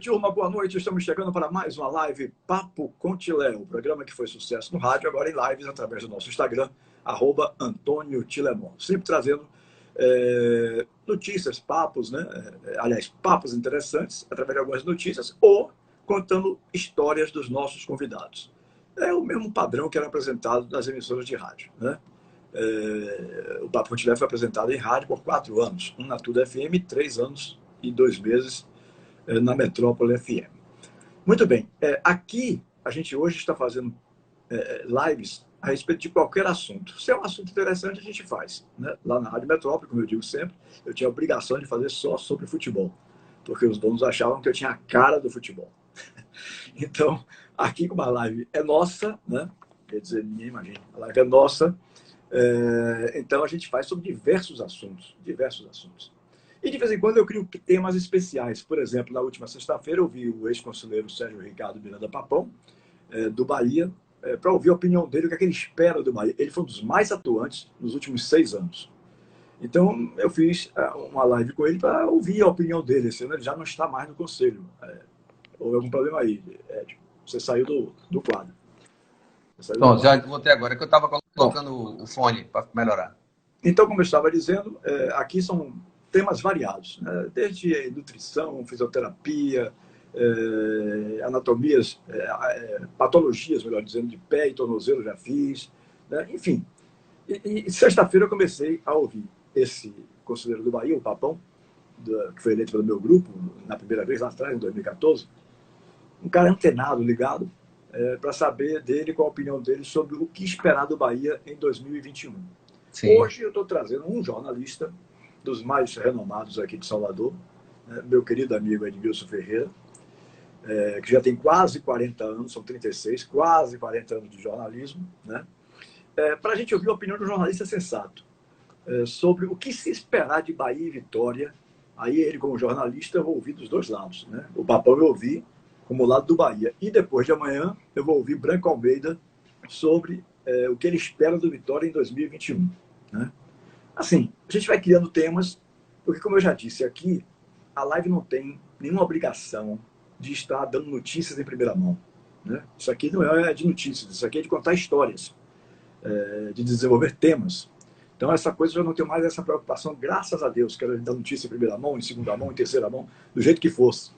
turma, boa noite. Estamos chegando para mais uma live Papo com Tilé, o programa que foi sucesso no rádio, agora em lives através do nosso Instagram, @AntônioTilemon. Sempre trazendo notícias, papos, né? Aliás, papos interessantes através de algumas notícias ou contando histórias dos nossos convidados. É o mesmo padrão que era apresentado nas emissoras de rádio, né? O Papo com Tilé foi apresentado em rádio por 4 anos, um na Tudo FM, 3 anos e 2 meses na Metrópole FM. Muito bem, aqui a gente hoje está fazendo lives a respeito de qualquer assunto. Se é um assunto interessante, a gente faz, né? Lá na Rádio Metrópole, como eu digo sempre, eu tinha a obrigação de fazer só sobre futebol, porque os donos achavam que eu tinha a cara do futebol. Então, aqui como a live é nossa, né? Quer dizer, ninguém imagina, a live é nossa, então a gente faz sobre diversos assuntos, E de vez em quando eu crio temas especiais. Por exemplo, na última sexta-feira eu vi o ex-conselheiro Sérgio Ricardo Miranda Papão, do Bahia, para ouvir a opinião dele, o que é que ele espera do Bahia. Ele foi um dos mais atuantes nos últimos 6 anos. Então eu fiz uma live com ele para ouvir a opinião dele. Esse ano ele já não está mais no conselho. Houve algum problema aí, Ed? Você saiu do quadro. Bom, já voltei agora, que eu estava colocando o fone para melhorar. Então, como eu estava dizendo, aqui são temas variados, né? Desde nutrição, fisioterapia, anatomias, patologias, melhor dizendo, de pé e tornozelo já fiz, né? Enfim. E sexta-feira eu comecei a ouvir esse conselheiro do Bahia, o Papão, que foi eleito pelo meu grupo na primeira vez lá atrás, em 2014, um cara antenado, ligado, para saber dele, qual a opinião dele sobre o que esperar do Bahia em 2021. Sim. Hoje eu estou trazendo um jornalista dos mais renomados aqui de Salvador, né, meu querido amigo Edmilson Ferreira, que já tem quase 40 anos, são 36, quase 40 anos de jornalismo, né, para a gente ouvir a opinião de um jornalista sensato sobre o que se esperar de Bahia e Vitória. Aí ele, como jornalista, eu vou ouvir dos dois lados, né? O Papão eu ouvi como lado do Bahia. E depois de amanhã eu vou ouvir Branco Almeida sobre o que ele espera do Vitória em 2021. Né? Assim, a gente vai criando temas, porque como eu já disse aqui, a live não tem nenhuma obrigação de estar dando notícias em primeira mão. Né? Isso aqui não é de notícias, isso aqui é de contar histórias, de desenvolver temas. Então essa coisa eu já não tenho mais essa preocupação, graças a Deus, quero dar notícia em primeira mão, em segunda mão, em terceira mão, do jeito que fosse.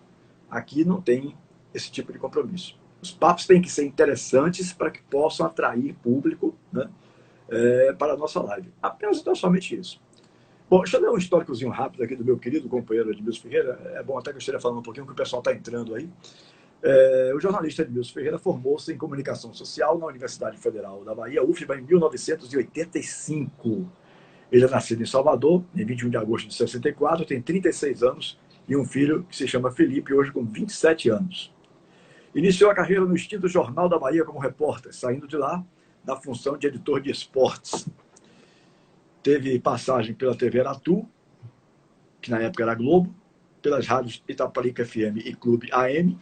Aqui não tem esse tipo de compromisso. Os papos têm que ser interessantes para que possam atrair público, né, para a nossa live. Apenas então somente isso. Bom, deixa eu dar um históricozinho rápido aqui do meu querido companheiro Edmilson Ferreira. É bom até que eu esteja falando um pouquinho, que o pessoal está entrando aí. O jornalista Edmilson Ferreira formou-se em comunicação social na Universidade Federal da Bahia, UFBA, em 1985. Ele é nascido em Salvador, em 21 de agosto de 64, tem 36 anos e um filho que se chama Felipe, hoje com 27 anos. Iniciou a carreira no extinto Jornal da Bahia como repórter, saindo de lá na função de editor de esportes. Teve passagem pela TV Aratu, que na época era Globo, pelas rádios Itaparica FM e Clube AM.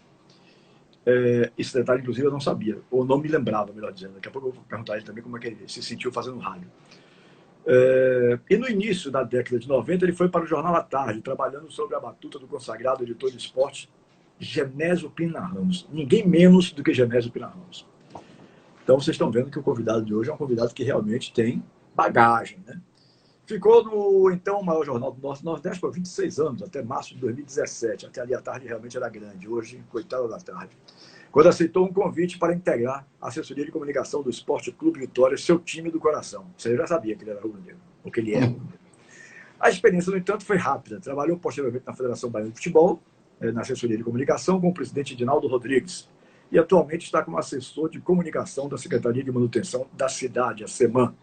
Esse detalhe, inclusive, eu não sabia, ou não me lembrava, melhor dizendo. Daqui a pouco eu vou perguntar a ele também como é que ele se sentiu fazendo rádio. E no início da década de 90, ele foi para o Jornal à Tarde, trabalhando sobre a batuta do consagrado editor de esporte Genésio Pina Ramos. Ninguém menos do que Genésio Pina Ramos. Então vocês estão vendo que o convidado de hoje é um convidado que realmente tem bagagem, né? Ficou no, então, maior jornal do Nordeste por 26 anos, até março de 2017. Até ali a tarde realmente era grande. Hoje, coitado da tarde. Quando aceitou um convite para integrar a assessoria de comunicação do Esporte Clube Vitória, seu time do coração. Você já sabia que ele era rubro-negro, ou que ele é rubro-negro. A experiência, no entanto, foi rápida. Trabalhou posteriormente na Federação Baiana de Futebol, na assessoria de comunicação, com o presidente Edinaldo Rodrigues. E atualmente está como assessor de comunicação da Secretaria de Manutenção da Cidade, a SEMAN,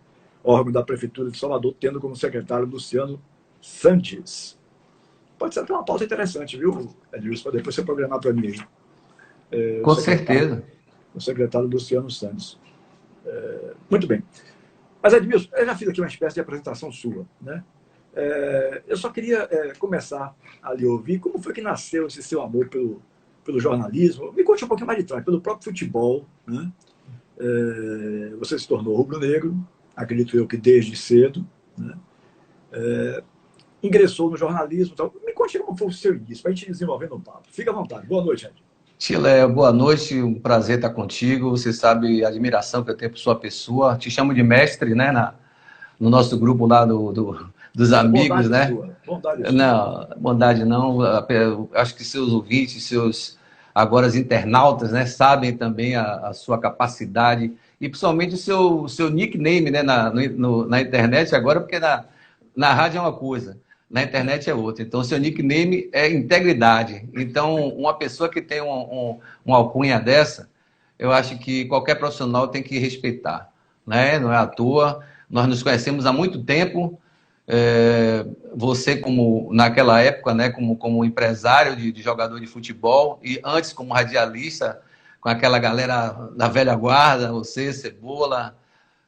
órgão da Prefeitura de Salvador, tendo como secretário Luciano Sanches. Pode ser até uma pauta interessante, viu, Edilson? Para depois você programar para mim. Com certeza. O secretário Luciano Sanches. Muito bem. Mas, Edmilson, eu já fiz aqui uma espécie de apresentação sua, né? Eu só queria começar a lhe ouvir. Como foi que nasceu esse seu amor pelo jornalismo? Me conte um pouquinho mais de trás, pelo próprio futebol, né? Você se tornou rubro-negro, acredito eu que desde cedo, né? ingressou no jornalismo. Então, me conte como foi o seu início, para a gente desenvolver no papo. Fica à vontade. Boa noite, Ed. Chile, boa noite, um prazer estar contigo. Você sabe a admiração que eu tenho por sua pessoa. Te chamo de mestre, né, no nosso grupo lá dos amigos, né? Sua. Bondade sua. Não, bondade não. Acho que seus ouvintes, agora os internautas, né, sabem também a sua capacidade e principalmente o seu nickname, né, na internet agora, porque na rádio é uma coisa, na internet é outra. Então, seu nickname é integridade. Então, uma pessoa que tem uma alcunha dessa, eu acho que qualquer profissional tem que respeitar, né? Não é à toa. Nós nos conhecemos há muito tempo. Você como naquela época, né, como empresário de jogador de futebol e antes como radialista com aquela galera da velha guarda, você, Cebola,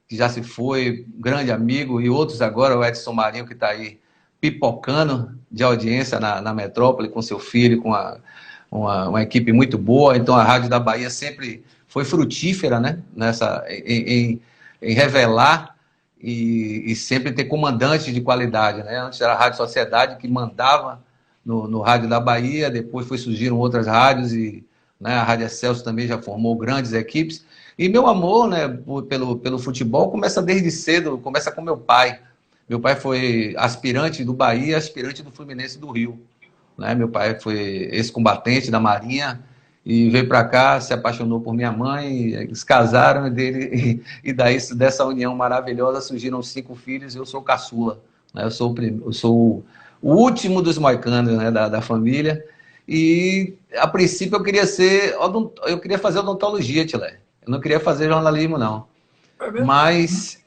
que já se foi, grande amigo, e outros agora, o Edson Marinho, que está aí pipocando de audiência na metrópole com seu filho, com uma equipe muito boa. Então a Rádio da Bahia sempre foi frutífera, né, em revelar e sempre ter comandantes de qualidade, né? Antes era a Rádio Sociedade que mandava no Rádio da Bahia, depois surgiram outras rádios e, né, a Rádio Excelsior também já formou grandes equipes. E meu amor, né, pelo futebol começa desde cedo, começa com meu pai. Meu pai foi aspirante do Bahia, aspirante do Fluminense do Rio, né? Meu pai foi ex-combatente da Marinha e veio para cá, se apaixonou por minha mãe, eles casaram e daí dessa união maravilhosa surgiram 5 filhos e eu sou o caçula, né? Eu sou o último dos moicanos, né, da família. E a princípio eu queria fazer odontologia, Tilé. Eu não queria fazer jornalismo, não. Mas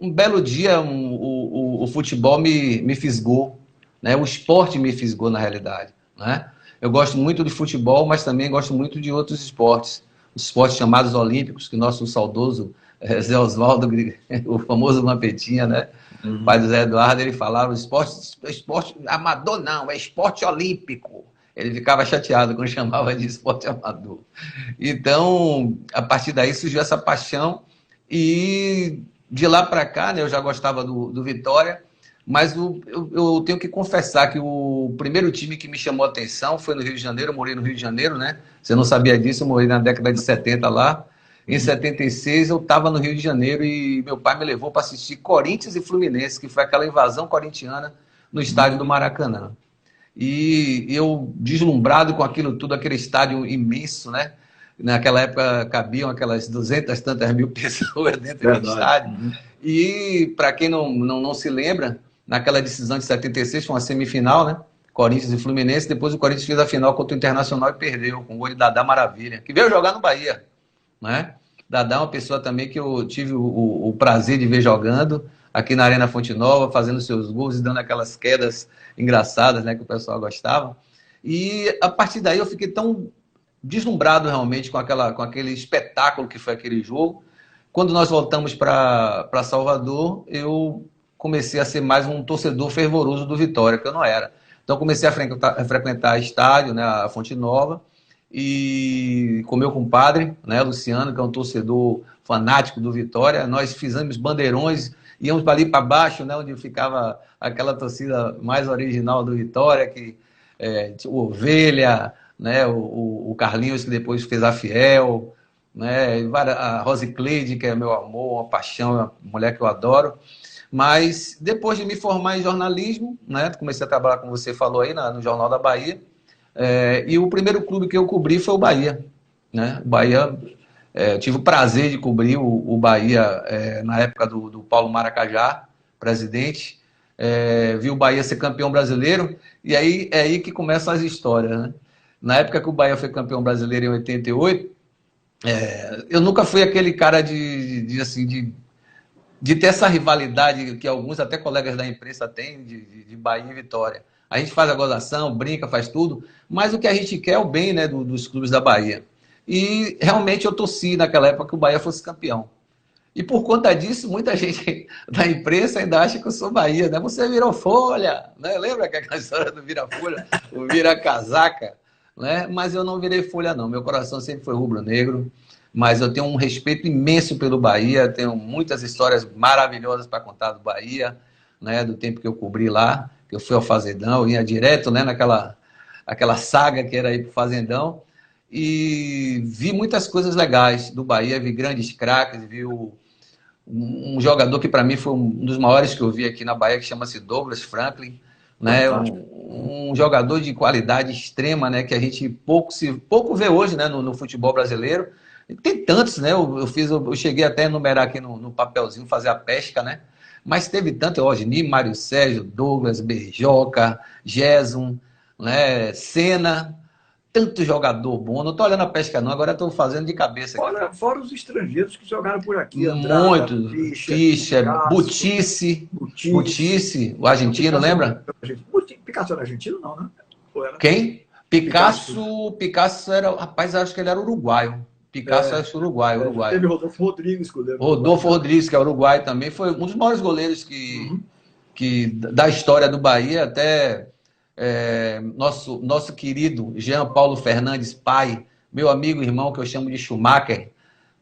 um belo dia o futebol me fisgou, né? O esporte me fisgou, na realidade, né? Eu gosto muito de futebol, mas também gosto muito de outros esportes. Os esportes chamados olímpicos, que nosso saudoso Zé Oswaldo, o famoso Lampetinha, né? O pai do Zé Eduardo, ele falava, esporte amador não, é esporte olímpico. Ele ficava chateado quando chamava de esporte amador. Então, a partir daí surgiu essa paixão e de lá para cá, né, eu já gostava do Vitória, mas eu tenho que confessar que o primeiro time que me chamou a atenção foi no Rio de Janeiro. Eu morei no Rio de Janeiro, né? Você não sabia disso, eu morei na década de 70 lá. Em 76 eu estava no Rio de Janeiro e meu pai me levou para assistir Corinthians e Fluminense, que foi aquela invasão corintiana no estádio do Maracanã. E eu, deslumbrado com aquilo tudo, aquele estádio imenso, né? Naquela época cabiam aquelas 200 tantas mil pessoas dentro do estádio. E para quem não se lembra, naquela decisão de 76 foi uma semifinal, né? Corinthians e Fluminense. Depois o Corinthians fez a final contra o Internacional e perdeu, com o gol de Dadá Maravilha, que veio jogar no Bahia, né? Dadá é uma pessoa também que eu tive o prazer de ver jogando aqui na Arena Fonte Nova, fazendo seus gols e dando aquelas quedas engraçadas, né, que o pessoal gostava. E a partir daí eu fiquei tão deslumbrado realmente com aquele espetáculo que foi aquele jogo. Quando nós voltamos para Salvador, eu comecei a ser mais um torcedor fervoroso do Vitória, que eu não era. Então comecei a frequentar estádio, né, a Fonte Nova, e com meu compadre, né, Luciano, que é um torcedor fanático do Vitória. Nós fizemos bandeirões, íamos para ali para baixo, né, onde ficava aquela torcida mais original do Vitória, que o Ovelha, né, o Carlinhos, que depois fez a Fiel, né, a Rosicleide, que é meu amor, uma paixão, uma mulher que eu adoro. Mas depois de me formar em jornalismo, né, comecei a trabalhar, como você falou aí, no Jornal da Bahia, e o primeiro clube que eu cobri foi o Bahia, né? O Bahia, tive o prazer de cobrir o Bahia na época do Paulo Maracajá, presidente. Vi o Bahia ser campeão brasileiro, e aí é aí que começam as histórias, né? Na época que o Bahia foi campeão brasileiro em 88, eu nunca fui aquele cara de ter essa rivalidade que alguns, até colegas da imprensa, têm de Bahia e Vitória. A gente faz a gozação, brinca, faz tudo, mas o que a gente quer é o bem, né, dos clubes da Bahia. E realmente eu torci naquela época que o Bahia fosse campeão. E por conta disso, muita gente da imprensa ainda acha que eu sou Bahia, né? Você virou folha, né? Lembra aquela história do vira-folha, o vira-casaca, né? Mas eu não virei folha, não. Meu coração sempre foi rubro-negro, mas eu tenho um respeito imenso pelo Bahia, tenho muitas histórias maravilhosas para contar do Bahia, né, do tempo que eu cobri lá, que eu fui ao Fazendão, eu ia direto, né, aquela saga que era ir para o Fazendão, e vi muitas coisas legais do Bahia, vi grandes craques, vi um jogador que para mim foi um dos maiores que eu vi aqui na Bahia, que chama-se Douglas Franklin, né? Um jogador de qualidade extrema, né? Que a gente pouco vê hoje, né? No futebol brasileiro. E tem tantos, né? Eu cheguei até a enumerar aqui no papelzinho, fazer a pesca, né? Mas teve tanto, Osni, Mário Sérgio, Douglas, Berjoca, Gerson, né? Senna, tanto jogador bom. Não estou olhando a pesca, não, agora estou fazendo de cabeça aqui. Fora os estrangeiros que jogaram por aqui, Andrada, Muito. Fischer, Butice, o argentino, lembra? Picasso era argentino, não, né? Quem? Picasso era. Rapaz, acho que ele era uruguaio. Picasso era uruguaio. Teve Rodolfo Rodrigues, goleiro. Rodolfo Rodrigues, que é uruguaio também, foi um dos maiores goleiros da história do Bahia, até nosso querido Jean Paulo Fernandes, pai, meu amigo e irmão, que eu chamo de Schumacher,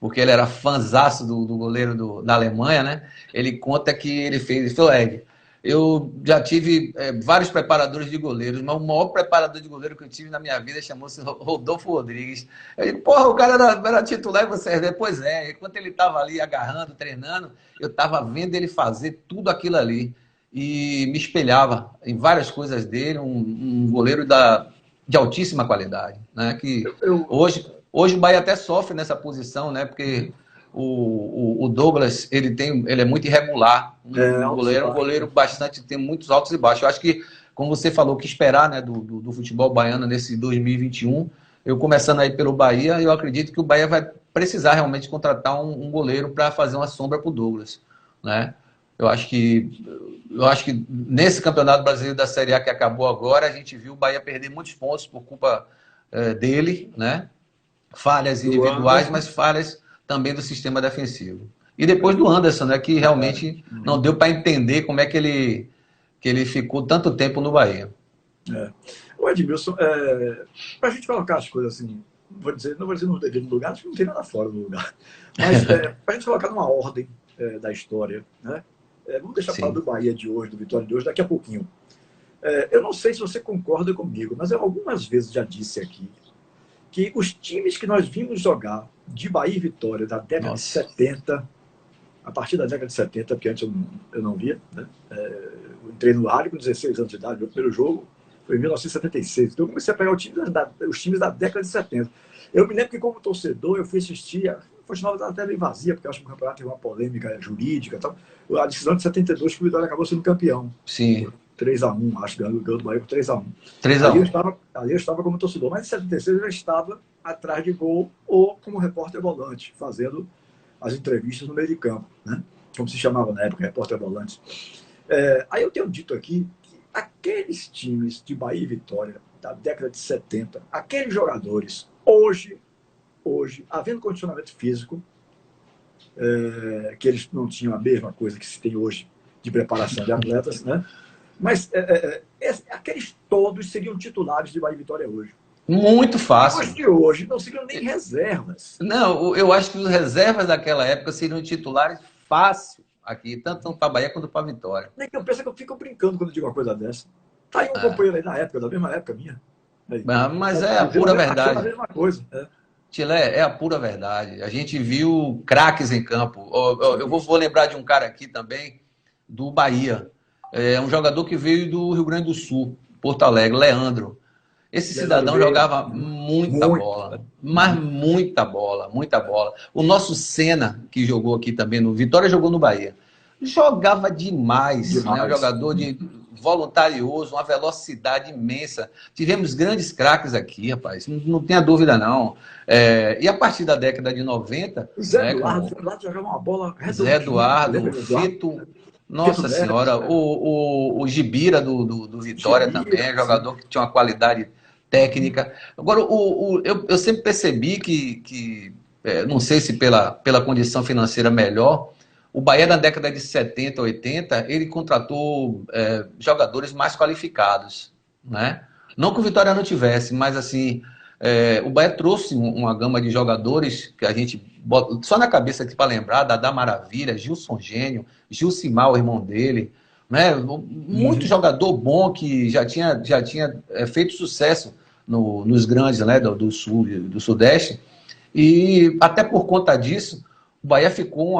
porque ele era fãzaço do goleiro da Alemanha, né? Ele conta que ele falou, Ed, eu já tive vários preparadores de goleiros, mas o maior preparador de goleiro que eu tive na minha vida chamou-se Rodolfo Rodrigues. Eu digo, porra, o cara era titular e você... Pois é, enquanto ele estava ali agarrando, treinando, eu estava vendo ele fazer tudo aquilo ali e me espelhava em várias coisas dele, um goleiro de altíssima qualidade, né? Que hoje o Bahia até sofre nessa posição, né? Porque o Douglas, ele é muito irregular. Um goleiro bastante, tem muitos altos e baixos. Eu acho que, como você falou, o que esperar, né, do futebol baiano nesse 2021, eu começando aí pelo Bahia, eu acredito que o Bahia vai precisar realmente contratar um goleiro para fazer uma sombra para o Douglas, né? Eu acho que nesse Campeonato Brasileiro da Série A que acabou agora, a gente viu o Bahia perder muitos pontos por culpa dele, né? Falhas individuais, mas falhas também do sistema defensivo. E depois do Anderson, né, que realmente não deu para entender como é que ele ficou tanto tempo no Bahia. O Edmilson, para a gente colocar as coisas assim, não vou dizer no devido lugar, acho que não tem nada fora do lugar, mas para a gente colocar numa ordem da história, né? Vamos deixar falar do Bahia de hoje, do Vitória de hoje, daqui a pouquinho. Eu não sei se você concorda comigo, mas eu algumas vezes já disse aqui que os times que nós vimos jogar de Bahia e Vitória da década de 70, a partir da década de 70, porque antes eu não via, né? Eu entrei no rádio com 16 anos de idade, meu primeiro jogo foi em 1976, então eu comecei a pegar os times da década de 70. Eu me lembro que, como torcedor, eu fui assistir, a Fonte Nova estava até bem vazia, porque eu acho que o campeonato teve uma polêmica jurídica e tal. A decisão de 72, que o Vitória acabou sendo campeão. Sim. 3-1, acho que ganhou do Bahia por 3-1. 3-1. Ali eu estava como torcedor, mas em 76 eu já estava atrás de gol ou como repórter volante, fazendo as entrevistas no meio de campo, né? Como se chamava na época, repórter volante. Aí eu tenho dito aqui que aqueles times de Bahia e Vitória da década de 70, aqueles jogadores, hoje, havendo condicionamento físico, que eles não tinham a mesma coisa que se tem hoje de preparação de atletas, né? Mas aqueles todos seriam titulares de Bahia e Vitória hoje. Muito fácil. Os de hoje não seriam nem reservas. Não, eu acho que os reservas daquela época seriam titulares fácil aqui, tanto para Bahia quanto para Vitória. Nem que eu penso que eu fico brincando quando eu digo uma coisa dessa. Tá aí um companheiro aí na época, da mesma época minha. Aí, mas é a pura verdade. A mesma coisa. Tilé, é a pura verdade. A gente viu craques em campo. Eu vou lembrar de um cara aqui também, do Bahia. É um jogador que veio do Rio Grande do Sul, Porto Alegre, Leandro. Esse cidadão jogava muita bola, mas muita bola. O nosso Senna, que jogou aqui também no Vitória, jogou no Bahia. Jogava demais. Né? Um jogador voluntarioso, uma velocidade imensa. Tivemos grandes craques aqui, rapaz, não tenha dúvida não. E a partir da década de 90... Zé Eduardo jogava uma bola... Zé Eduardo, Fito... Nossa Senhora, o Gibira do Vitória também, jogador que tinha uma qualidade técnica. Agora, eu sempre percebi que não sei se pela condição financeira melhor, o Bahia na década de 70, 80, ele contratou jogadores mais qualificados, né? Não que o Vitória não tivesse, mas assim, o Bahia trouxe uma gama de jogadores que a gente bota só na cabeça aqui para lembrar, Dadá Maravilha, Gilson Gênio, Gilcimar, o irmão dele, né? Muito jogador bom que já tinha feito sucesso nos grandes, né, do Sul e do Sudeste. E até por conta disso, o Bahia ficou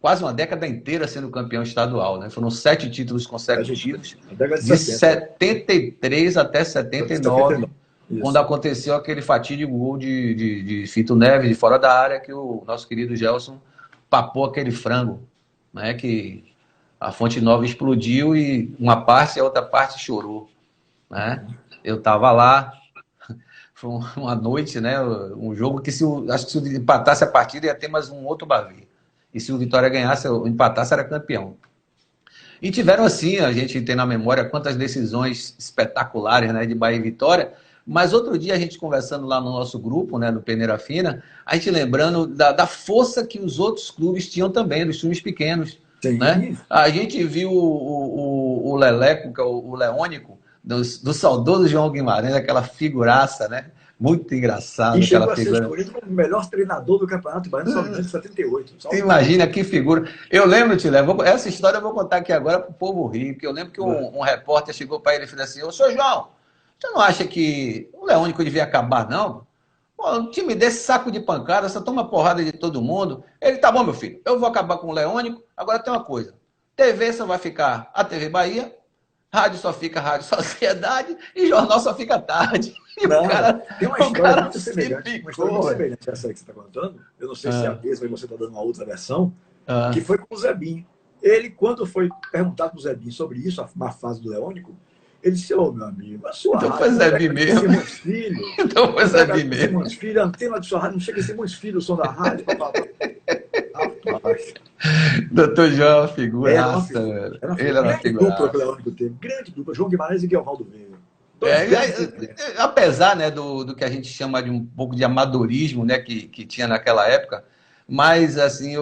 quase uma década inteira sendo campeão estadual, né? Foram 7 títulos consecutivos, de 73 até 79, quando aconteceu aquele fatídico gol de Fito Neves, de fora da área, que o nosso querido Gelson papou aquele frango, né? Que a Fonte Nova explodiu e uma parte e a outra parte chorou, né? Eu estava lá, foi uma noite, né? Um jogo que, acho que se empatasse a partida ia ter mais um outro Bavi. E se o Vitória ganhasse, ou empatasse, era campeão. E tiveram assim, a gente tem na memória quantas decisões espetaculares, né, de Bahia e Vitória. Mas outro dia a gente conversando lá no nosso grupo, né, no Peneira Fina, a gente lembrando da força que os outros clubes tinham também, dos times pequenos. Né? A gente viu o Leleco, que é o Leônico, do saudoso João Guimarães, aquela figuraça, né? Muito engraçado. E chegou a ser escolhido como o melhor treinador do Campeonato Baiano de 78. Você imagina que figura. Eu lembro, Tilé, essa história eu vou contar aqui agora para o povo rir, porque eu lembro que um repórter chegou para ele e falou assim: ô, senhor João, você não acha que o Leônico devia acabar, não? Pô, um time desse saco de pancada, só toma porrada de todo mundo. Ele, tá bom, meu filho, eu vou acabar com o Leônico. Agora tem uma coisa: TV só vai ficar a TV Bahia, rádio só fica Rádio Sociedade e jornal só fica tarde. E não, o cara, tem uma história muito semelhante. Uma história muito semelhante a essa aí que você está contando. Eu não sei se é a mesma e você está dando uma outra versão, que foi com o Zebinho. Ele, quando foi perguntado para o Zebinho sobre isso, a má fase do Leônico, ele disse: ô, meu amigo, a sua então foi Zebinho mesmo. Simões Filho. Então foi Zebinho mesmo. Simões Filho, a antena de sua rádio não chega a Simões Filho, o som da rádio. Doutor João é uma figura. Ele era uma figura. Dupla que o Leônico teve. Grande dupla. João Guimarães e Guilherme Veiga. Apesar, né, do que a gente chama de um pouco de amadorismo, né, que tinha naquela época, mas assim,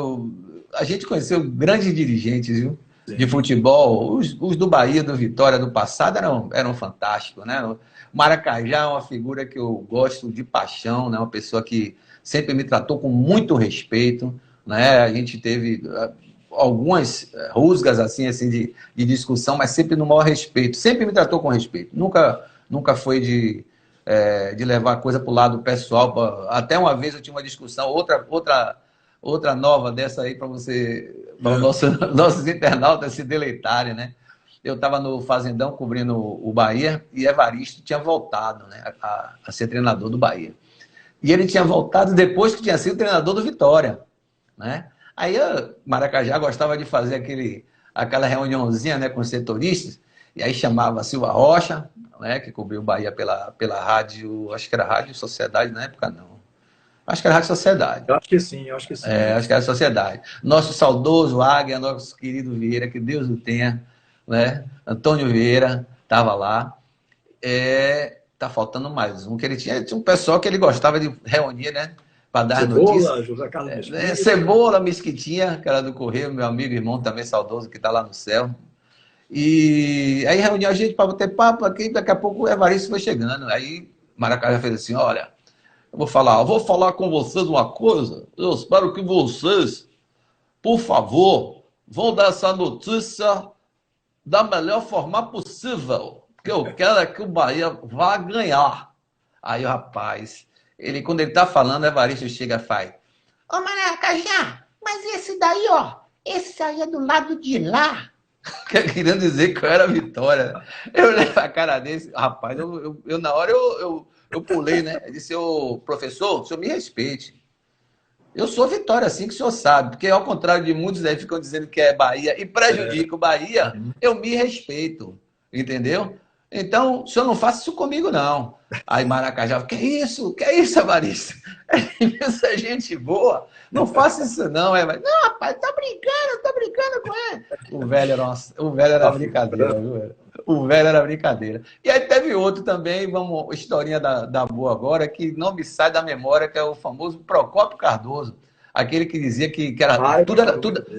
a gente conheceu grandes dirigentes, viu? Sim. De futebol. Os do Bahia, do Vitória, do passado eram fantásticos, né? O Maracajá é uma figura que eu gosto de paixão, né? Uma pessoa que sempre me tratou com muito respeito, né? A gente teve algumas rusgas assim de discussão, mas sempre no maior respeito. Sempre me tratou com respeito. Nunca foi de levar a coisa para o lado pessoal. Até uma vez eu tinha uma discussão, outra nova dessa aí para os nossos internautas se deleitarem, né? Eu estava no Fazendão cobrindo o Bahia e Evaristo tinha voltado, né, a ser treinador do Bahia. E ele tinha voltado depois que tinha sido treinador do Vitória, né? Aí Maracajá gostava de fazer aquela reuniãozinha, né, com os setoristas, e aí chamava Silva Rocha, né, que cobriu o Bahia pela rádio, acho que era Rádio Sociedade na época, não. Acho que era Rádio Sociedade. Eu acho que sim. Acho que era Sociedade. Nosso saudoso Águia, nosso querido Vieira, que Deus o tenha, né? Antônio Vieira estava lá. Tá faltando mais um, que ele tinha um pessoal que ele gostava de reunir, né? Para dar notícias. José Carlos Mesquitinha. Cebola, Mesquitinha, que era do Correio, meu amigo e irmão também saudoso, que está lá no céu. E aí reuniu a gente para ter papo aqui, daqui a pouco o Evaristo foi chegando. Aí Maracajá fez assim: olha, eu vou falar com vocês uma coisa. Eu espero que vocês, por favor, vão dar essa notícia da melhor forma possível. Porque eu quero é que o Bahia vá ganhar. Aí o rapaz, quando ele tá falando, o Evaristo chega e faz: ô Maracajá, mas esse daí, ó, esse aí é do lado de lá. Querendo dizer que eu era a Vitória. Eu olhei pra cara desse, rapaz, eu na hora eu pulei, né? Eu disse: ô professor, o senhor me respeite. Eu sou Vitória, assim que o senhor sabe, porque ao contrário de muitos aí ficam dizendo que é Bahia e prejudica o Bahia, eu me respeito, entendeu? Então, o senhor não faça isso comigo, não. Aí Maracajá: que isso, Evaristo? Isso é gente boa, não faça isso não. Não, rapaz, tá brincando com ele. O velho era brincadeira, viu? O velho era brincadeira. E aí teve outro também, historinha da boa agora, que não me sai da memória, que é o famoso Procópio Cardoso. Aquele que dizia que era,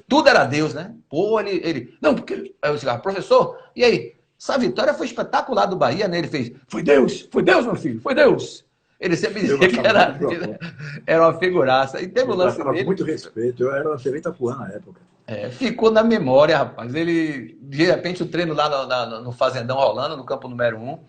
tudo era Deus, né? Pô, ele não, porque aí eu disse: professor, e aí? Essa vitória foi espetacular do Bahia, né? Ele fez: foi Deus, meu filho, foi Deus. Ele sempre dizia que era uma figuraça. E teve o lance dele. Muito respeito, eu era o TV Itapuã na época. ficou na memória, rapaz. Ele, de repente, o treino lá no Fazendão rolando, no campo número 1.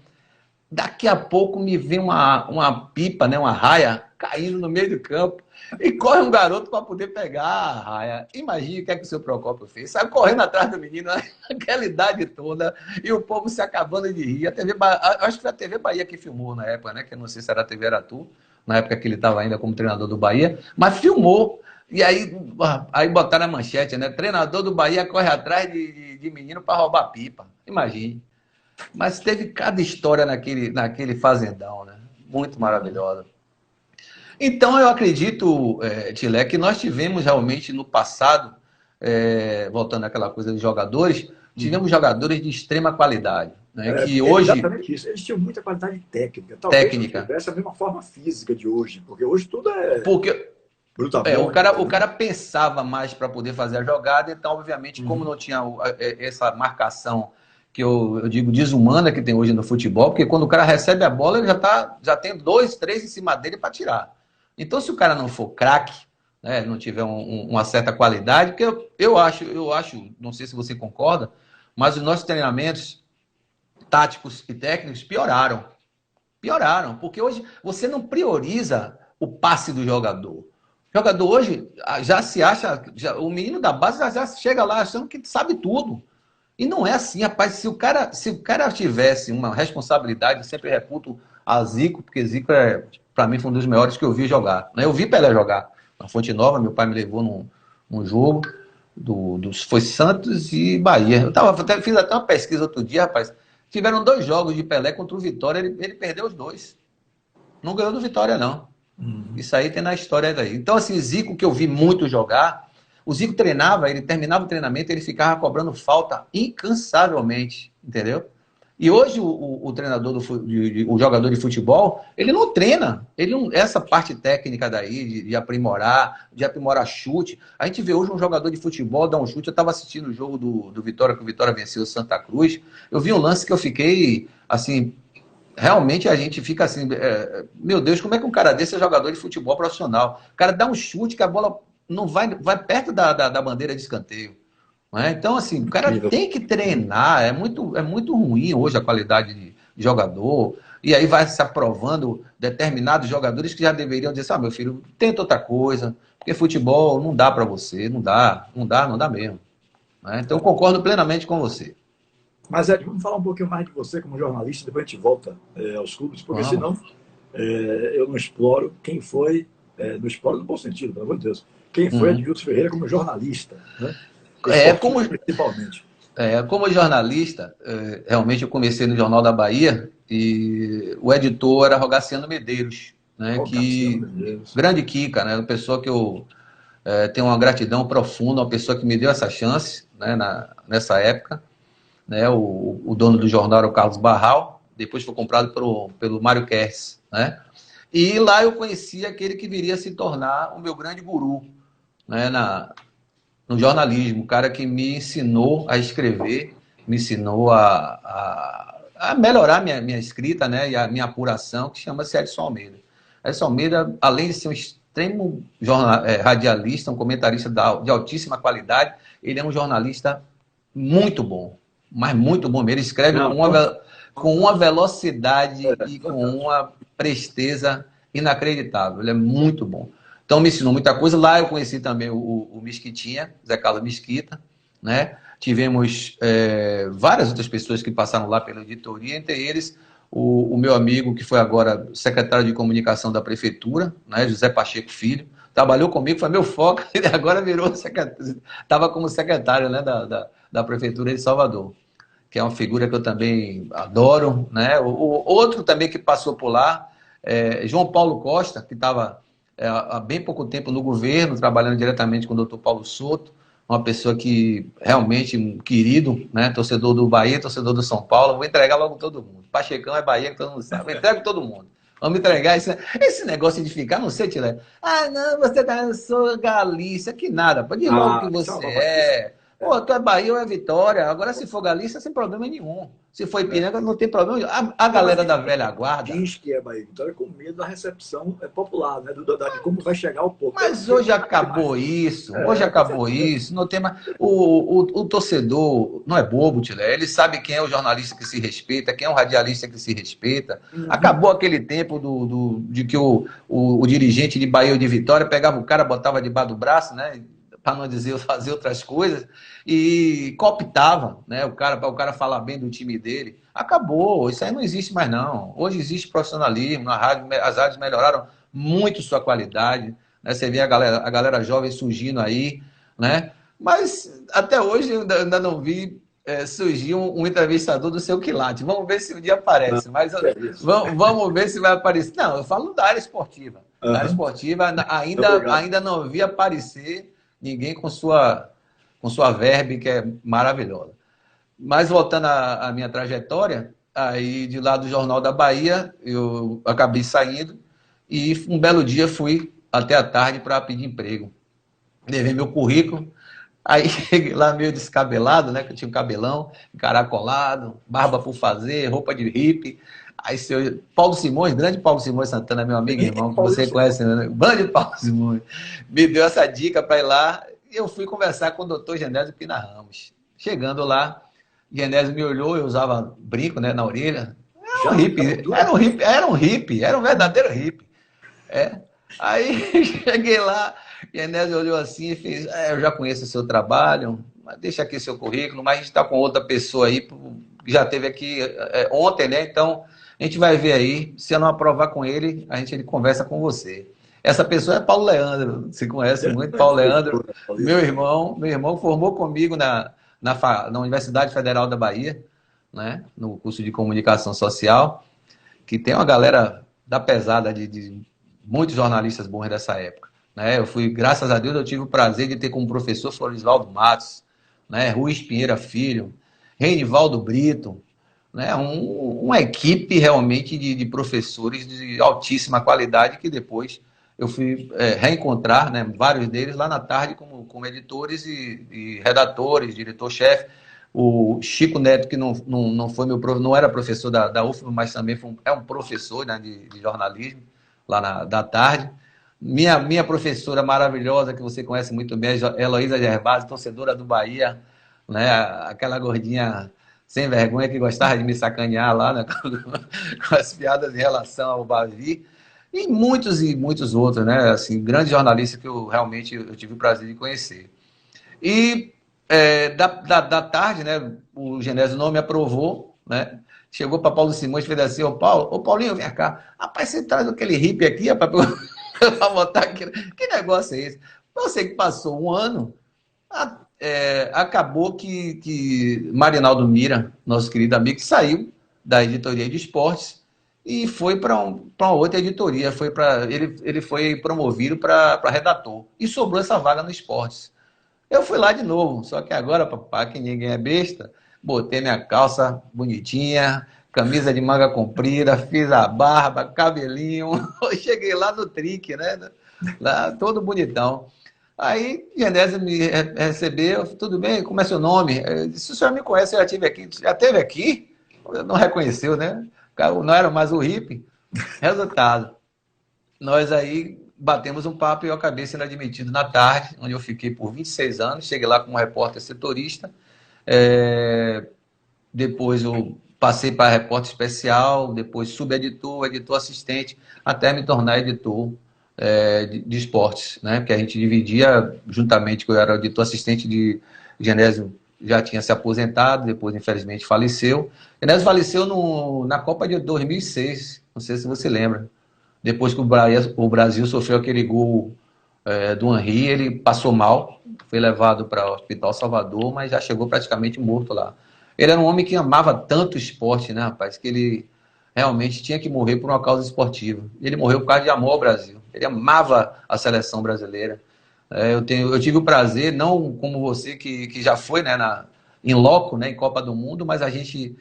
Daqui a pouco me vem uma pipa, né, uma raia, caindo no meio do campo. E corre um garoto para poder pegar a raia. Imagina o que é que o seu Procópio fez. Saiu correndo atrás do menino, aquela idade toda, e o povo se acabando de rir. Acho que foi a TV Bahia que filmou na época, né? Que eu não sei se era a TV Aratu, na época que ele estava ainda como treinador do Bahia, mas filmou. E aí botaram a manchete, né? Treinador do Bahia corre atrás de menino para roubar pipa. Imagine. Mas teve cada história naquele fazendão, né? Muito maravilhosa. Então, eu acredito, Tilé, que nós tivemos realmente no passado, voltando àquela coisa dos jogadores, tivemos jogadores de extrema qualidade. Né? Que hoje... Exatamente isso. Eles tinham muita qualidade técnica. Talvez não tivesse a mesma forma física de hoje, porque hoje tudo é... Brutalmente. O cara pensava mais para poder fazer a jogada, então, obviamente, como não tinha essa marcação que eu digo desumana que tem hoje no futebol, porque quando o cara recebe a bola, ele já tem 2, 3 em cima dele para tirar. Então, se o cara não for craque, né, não tiver uma certa qualidade, porque eu acho, não sei se você concorda, mas os nossos treinamentos táticos e técnicos pioraram. Pioraram, porque hoje você não prioriza o passe do jogador. O jogador hoje já se acha, o menino da base já chega lá achando que sabe tudo. E não é assim, rapaz. Se o cara tivesse uma responsabilidade, eu sempre reputo a Zico, porque Zico, para mim, foi um dos melhores que eu vi jogar. Eu vi Pelé jogar na Fonte Nova, meu pai me levou num jogo, foi Santos e Bahia. Fiz até uma pesquisa outro dia, rapaz. Tiveram 2 jogos de Pelé contra o Vitória, ele perdeu os 2. Não ganhou do Vitória, não. Isso aí tem na história daí. Então, assim, Zico, que eu vi muito jogar, o Zico treinava, ele terminava o treinamento, ele ficava cobrando falta incansavelmente, entendeu? E hoje o treinador, o jogador de futebol, ele não treina. Essa parte técnica daí, de aprimorar chute. A gente vê hoje um jogador de futebol dar um chute. Eu estava assistindo o jogo do Vitória, que o Vitória venceu o Santa Cruz. Eu vi um lance que eu fiquei, assim, realmente a gente fica assim, meu Deus, como é que um cara desse é jogador de futebol profissional? O cara dá um chute que a bola não vai perto da bandeira de escanteio. Não é? Então, assim, o cara tem que treinar. É muito ruim hoje a qualidade de jogador. E aí vai se aprovando determinados jogadores que já deveriam dizer, meu filho, tenta outra coisa, porque futebol não dá para você, não dá mesmo. Não é? Então, eu concordo plenamente com você. Mas, Ed, vamos falar um pouquinho mais de você como jornalista, depois a gente volta aos clubes, porque senão eu não exploro quem foi, não exploro no bom sentido, pelo amor de Deus, quem foi Edilson Ferreira como jornalista, né? Principalmente. Como jornalista, realmente eu comecei no Jornal da Bahia e o editor era Rogaciano Medeiros, né? Grande Kika, né? Uma pessoa que eu tenho uma gratidão profunda, uma pessoa que me deu essa chance, né? Nessa época, né? O dono do jornal era o Carlos Barral, depois foi comprado pelo Mário Kers, né? E lá eu conheci aquele que viria a se tornar o meu grande guru, né? No jornalismo, o cara que me ensinou a escrever, me ensinou a melhorar minha escrita, né, e a minha apuração, que chama-se Edson Almeida. Edson Almeida, além de ser um extremo radialista, um comentarista de altíssima qualidade, ele é um jornalista muito bom, mas muito bom. Ele escreve com uma velocidade e com uma presteza inacreditável. Ele é muito bom. Então, me ensinou muita coisa. Lá eu conheci também o Mesquitinha, Zé Carlos Mesquita, né? Tivemos várias outras pessoas que passaram lá pela editoria, entre eles o meu amigo, que foi agora secretário de comunicação da prefeitura, né? José Pacheco Filho. Trabalhou comigo, foi meu foco, ele agora virou secretário, estava como secretário, né, da prefeitura de Salvador, que é uma figura que eu também adoro, né? O outro também que passou por lá, João Paulo Costa, que estava há bem pouco tempo no governo, trabalhando diretamente com o doutor Paulo Souto, uma pessoa que realmente um querido, né? Torcedor do Bahia, torcedor do São Paulo. Vou entregar logo todo mundo. Pachecão é Bahia, que todo mundo sabe. Eu entrego todo mundo. Vamos entregar esse negócio de ficar, não sei, Tilé. Não, você tá, eu sou Galícia, que nada. Pode ir logo que você é. Pô, tu é Bahia ou é Vitória? Agora, se for Galícia, sem problema nenhum. Se for Ipiranga, não tem problema nenhum. A Não, mas galera da velha guarda. diz que é Bahia e Vitória com medo da recepção popular, né? De como vai chegar o povo. Mas hoje acabou isso, hoje Com acabou certeza. isso, não tem mais. O torcedor não é bobo, Tilé, ele sabe quem é o jornalista que se respeita, quem é o radialista que se respeita. Uhum. Acabou aquele tempo de que o dirigente de Bahia ou de Vitória pegava o cara, botava debaixo do braço, né? Para não dizer fazer outras coisas, e cooptava, né? Para o cara falar bem do time dele. Acabou, isso aí não existe mais, não. Hoje existe profissionalismo, na rádio, as rádios melhoraram muito sua qualidade, né? Você vê a galera jovem surgindo aí, né? Mas até hoje eu ainda não vi surgir um entrevistador do seu quilate. Vamos ver se um dia Não, aparece. Mas é isso. vamos ver se vai aparecer. Não, eu falo da área esportiva. Da área Uhum. esportiva Obrigado. ainda não vi aparecer ninguém com sua verve, que é maravilhosa. Mas voltando à minha trajetória, aí de lá do Jornal da Bahia, eu acabei saindo e um belo dia fui até a tarde para pedir emprego. Levei meu currículo, aí cheguei lá meio descabelado, né? Que eu tinha um cabelão, encaracolado, barba por fazer, roupa de hippie. Aí seu Paulo Simões, grande Paulo Simões Santana, meu amigo e irmão, que você Paulista. conhece, né? Grande Paulo Simões, me deu essa dica para ir lá e eu fui conversar com o doutor Genésio Pina Ramos. Chegando lá, Genésio me olhou, eu usava brinco, né, na orelha. Era um Já? hippie, era um verdadeiro hippie. É. Aí cheguei lá, e a Genésio olhou assim e fez: eu já conheço o seu trabalho, mas deixa aqui seu currículo, mas a gente está com outra pessoa aí, que já teve aqui ontem, né? Então a gente vai ver aí. Se eu não aprovar com ele, ele conversa com você. Essa pessoa é Paulo Leandro, se conhece muito, Paulo Leandro, Paulista. meu irmão formou comigo na Universidade Federal da Bahia, né? No curso de comunicação social, que tem uma galera da pesada de muitos jornalistas bons dessa época. Né? Eu fui, graças a Deus, eu tive o prazer de ter como professor Florisvaldo Matos, né? Ruiz Pinheira Filho, Reinivaldo Brito, né? Uma equipe realmente de professores de altíssima qualidade que depois eu fui reencontrar, né? Vários deles lá na tarde como editores e redatores, diretor-chefe. O Chico Neto, que não foi não era professor da UFBA, mas também é um professor, né, de jornalismo, lá da tarde. Minha professora maravilhosa, que você conhece muito bem, Heloísa Gervásio, torcedora do Bahia, né, aquela gordinha sem vergonha que gostava de me sacanear lá, né, com as piadas em relação ao Bavi. E muitos outros, né, assim, grandes jornalistas que eu tive o prazer de conhecer. E da tarde, né, o Genésio não me aprovou, né? Chegou para Paulo Simões e fez assim: ô Paulinho, vem cá. Rapaz, você traz aquele hippie aqui, rapaz, para botar aqui. Que negócio é esse? Eu sei que passou um ano, acabou que Marinaldo Mira, nosso querido amigo, saiu da editoria de esportes e foi para uma outra editoria. Ele foi promovido para redator. E sobrou essa vaga no esportes. Eu fui lá de novo, só que agora, papai, que ninguém é besta, botei minha calça bonitinha, camisa de manga comprida, fiz a barba, cabelinho, cheguei lá no trique, né? Lá todo bonitão. Aí, Genésio me recebeu, tudo bem, como é seu nome? Eu disse: o senhor me conhece, eu já estive aqui. Já esteve aqui? Não reconheceu, né? Não era mais o hippie. Resultado, nós aí batemos um papo e eu acabei sendo admitido na tarde, onde eu fiquei por 26 anos. Cheguei lá como repórter setorista. É, Depois eu passei para repórter especial, depois subeditor, editor assistente, até me tornar editor de esportes, né? Que a gente dividia juntamente, que eu era editor assistente de Genésio, já tinha se aposentado, depois infelizmente faleceu. Genésio faleceu na Copa de 2006, não sei se você lembra. Depois que o Brasil sofreu aquele gol do Henry, ele passou mal, foi levado para o Hospital Salvador, mas já chegou praticamente morto lá. Ele era um homem que amava tanto o esporte, né, rapaz, que ele realmente tinha que morrer por uma causa esportiva. Ele morreu por causa de amor ao Brasil. Ele amava a seleção brasileira. Eu tive o prazer, não como você, que já foi, né, em loco, né, em Copa do Mundo, mas a gente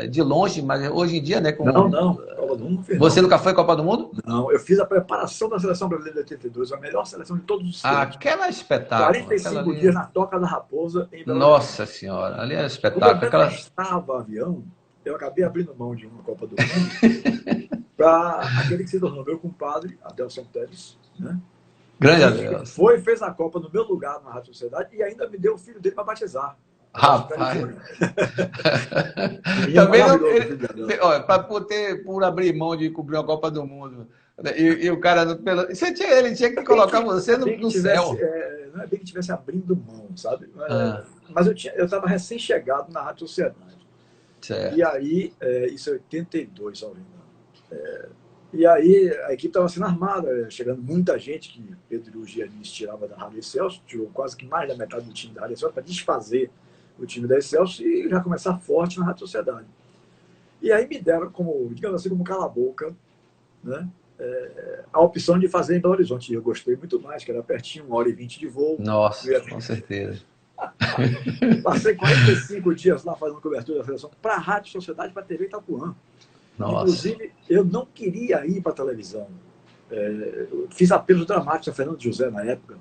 de longe, mas hoje em dia, né? Não. Copa do Mundo, você nunca foi à Copa do Mundo? Não, eu fiz a preparação da Seleção Brasileira de 82, a melhor seleção de todos os tempos. Aquela espetáculo. 45 dias na Toca da Raposa, em Belo Horizonte. Nossa Senhora, ali é Como eu espetáculo. detestava avião, eu acabei abrindo mão de uma Copa do Mundo para aquele que se tornou meu compadre, Adelson Teles, né? Grande Adelson. Fez a Copa no meu lugar na Rádio Sociedade e ainda me deu o filho dele para batizar. Rapaz. Também não, por abrir mão de cobrir uma Copa do Mundo. E o cara, ele tinha que colocar você no céu. Não é bem que tivesse abrindo mão, sabe? Mas eu estava recém-chegado na Rádio Sociedade. Certo. E aí, isso é 82, se não me engano. E aí a equipe estava sendo armada, chegando muita gente que Pedro Giannis tirava da Rádio Excelsior, tirou quase que mais da metade do time da Rádio Excelsior para desfazer o time da Excelsior e já começar forte na Rádio Sociedade. E aí me deram, digamos assim, como cala-boca, né? A opção de fazer em Belo Horizonte. E eu gostei muito mais, que era pertinho, 1h20 de voo. Nossa, com certeza. Passei 45 dias lá fazendo cobertura da seleção para a Rádio Sociedade, para a TV Itapuã. Nossa. Inclusive, eu não queria ir para a televisão. Eu fiz apelos dramáticos a Fernando José na época.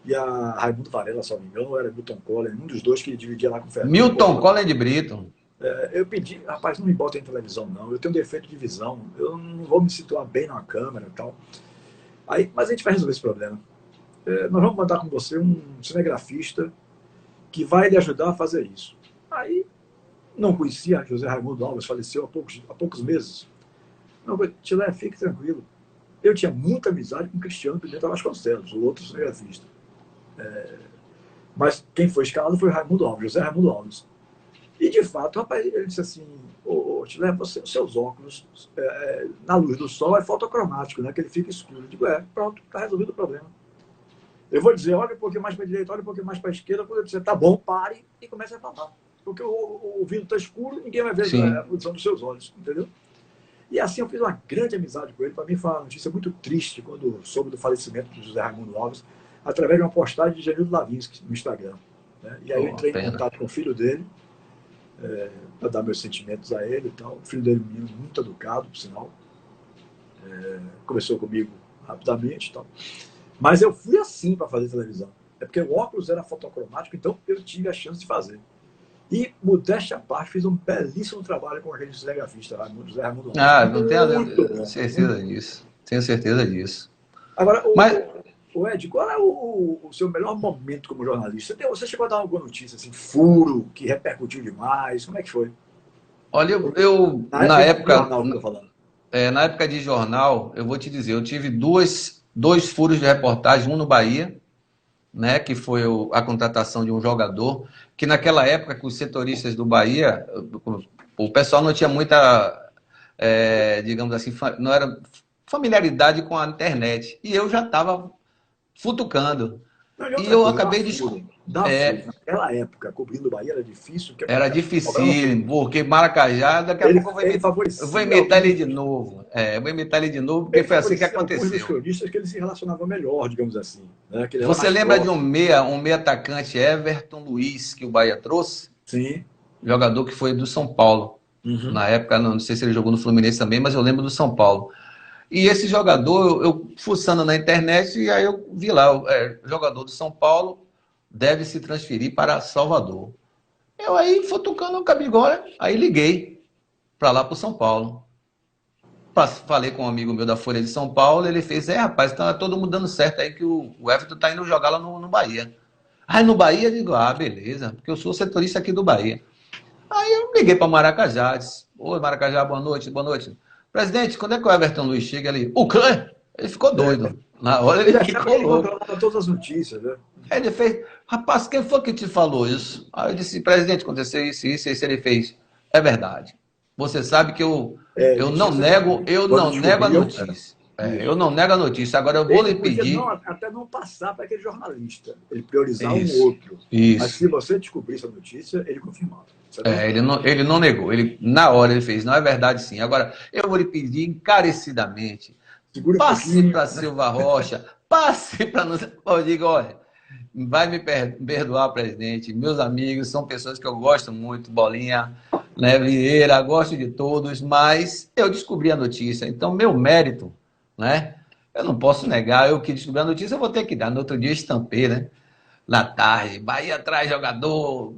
E a Raimundo Varela, se não me engano, ou era Milton Collin, um dos dois que dividia lá com o Fernando. Milton Collin de Brito. Eu pedi, rapaz, não me botem em televisão, não. Eu tenho defeito de visão. Eu não vou me situar bem na câmera e tal. Mas a gente vai resolver esse problema. Nós vamos mandar com você um cinegrafista que vai lhe ajudar a fazer isso. Aí, não conhecia José Raimundo Alves, faleceu há poucos meses. Não, Tilé, fique tranquilo. Eu tinha muita amizade com Cristiano Pimenta Vasconcelos, o outro cinegrafista. Mas quem foi escalado foi Raimundo Alves, José Raimundo Alves. E, de fato, rapaz, ele disse assim, Tilé, seus óculos, na luz do sol, é fotocromático, né? Que ele fica escuro. Eu digo, pronto, está resolvido o problema. Eu vou dizer, olha um pouquinho mais para a direita, olha um pouquinho mais para a esquerda, quando eu dizer, tá bom, pare e comece a falar. Porque o vidro está escuro, ninguém vai ver a posição dos seus olhos, entendeu? E assim eu fiz uma grande amizade com ele. Para mim foi uma notícia muito triste quando soube do falecimento de José Raimundo Alves, através de uma postagem de Janildo Lavinsky no Instagram. Né? E aí eu entrei em contato com o filho dele, para dar meus sentimentos a ele e tal. O filho dele, um menino muito educado, por sinal. Conversou comigo rapidamente e tal. Mas eu fui assim para fazer televisão. É porque o óculos era fotocromático, então eu tive a chance de fazer. E, modéstia à parte, fiz um belíssimo trabalho com aquele cinegrafista, José Raimundo Alves. Não tenho certeza disso. Tenho certeza disso. Agora, Ed, qual é o seu melhor momento como jornalista? Você chegou a dar alguma notícia, assim, furo, que repercutiu demais? Como é que foi? Olha, na época na época de jornal, eu vou te dizer, eu tive dois furos de reportagem, um no Bahia, né, que foi a contratação de um jogador, que naquela época, com os setoristas do Bahia, o pessoal não tinha muita, digamos assim, não era familiaridade com a internet. E eu já estava futucando. E eu acabei de... Naquela época, cobrindo o Bahia era difícil. Era difícil, porque Maracajá, daqui a pouco eu vou imitar ele de novo. Vou imitar ele de novo, porque foi assim que aconteceu. Os cronistas que ele se relacionava melhor, digamos assim. Né? Você lembra de um meia atacante, Everton Luiz, que o Bahia trouxe? Sim. Jogador que foi do São Paulo. Uhum. Na época, não sei se ele jogou no Fluminense também, mas eu lembro do São Paulo. E esse jogador, eu fuçando na internet, e aí eu vi lá, jogador do São Paulo deve se transferir para Salvador. Eu aí, futucando o cabigolha, aí liguei para lá para o São Paulo. Falei com um amigo meu da Folha de São Paulo, ele fez, rapaz, tá todo mundo dando certo aí que o Everton tá indo jogar lá no Bahia. Aí no Bahia, eu digo, beleza, porque eu sou setorista aqui do Bahia. Aí eu liguei para Maracajá, disse, oi Maracajá, boa noite, boa noite. Presidente, quando é que o Everton Luiz chega ali? O quê? Ele ficou doido. Na hora ele ficou louco. Todas as notícias, né? Aí ele fez, rapaz, quem foi que te falou isso? Aí eu disse, presidente, aconteceu isso. Ele fez, é verdade. Você sabe que eu não nego a notícia. Eu não nego a notícia. Agora eu vou lhe pedir... até não passar para aquele jornalista. Ele priorizar Isso, um outro. Isso. Mas se você descobrisse a notícia, ele confirmava. Ele não negou. Na hora ele fez, não é verdade sim. Agora, eu vou lhe pedir encarecidamente, passe para Silva Rocha, passe para... Eu digo, olha, vai me perdoar, presidente. Meus amigos são pessoas que eu gosto muito, Bolinha. né, Vieira, gosto de todos, mas eu descobri a notícia. Então, meu mérito, né? Eu não posso negar, eu que descobri a notícia, eu vou ter que dar. No outro dia, estampei, né? Na tarde, Bahia atrás jogador,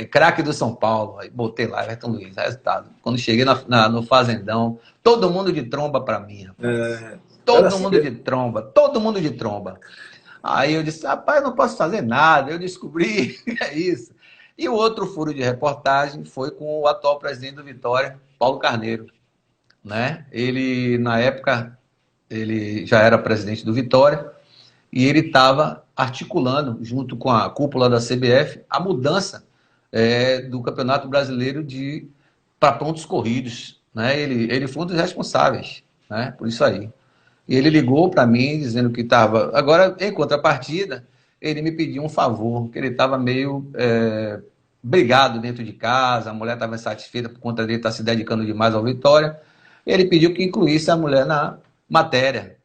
craque do São Paulo. Aí botei lá, Everton Luiz, resultado. Quando cheguei no Fazendão, todo mundo de tromba para mim, rapaz. Era Todo assim mundo de mesmo. tromba, todo mundo de tromba. Aí eu disse, rapaz, eu não posso fazer nada, eu descobri, é isso. E o outro furo de reportagem foi com o atual presidente do Vitória, Paulo Carneiro, né? Ele, na época, ele já era presidente do Vitória e ele estava articulando, junto com a cúpula da CBF, a mudança do Campeonato Brasileiro para pontos corridos, né? Ele foi um dos responsáveis, né, por isso aí. E ele ligou para mim dizendo que estava. Agora, em contrapartida, ele me pediu um favor, que ele estava meio brigado dentro de casa, a mulher estava insatisfeita por conta dele estar se dedicando demais ao Vitória. Ele pediu que incluísse a mulher na matéria.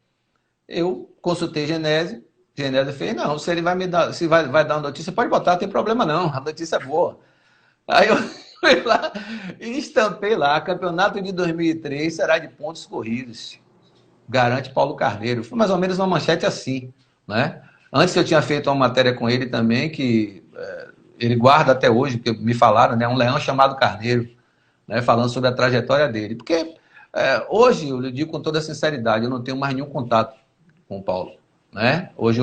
Eu consultei Genésio, Genésio fez, não, se ele vai me dar, se vai dar uma notícia, pode botar, não tem problema não, a notícia é boa. Aí eu fui lá e estampei lá, campeonato de 2003 será de pontos corridos. Garante Paulo Carneiro. Foi mais ou menos uma manchete assim, né? Antes eu tinha feito uma matéria com ele também, que ele guarda até hoje, porque me falaram, né? Um leão chamado Carneiro, né? Falando sobre a trajetória dele. Porque hoje, eu lhe digo com toda sinceridade, eu não tenho mais nenhum contato com o Paulo, né? Hoje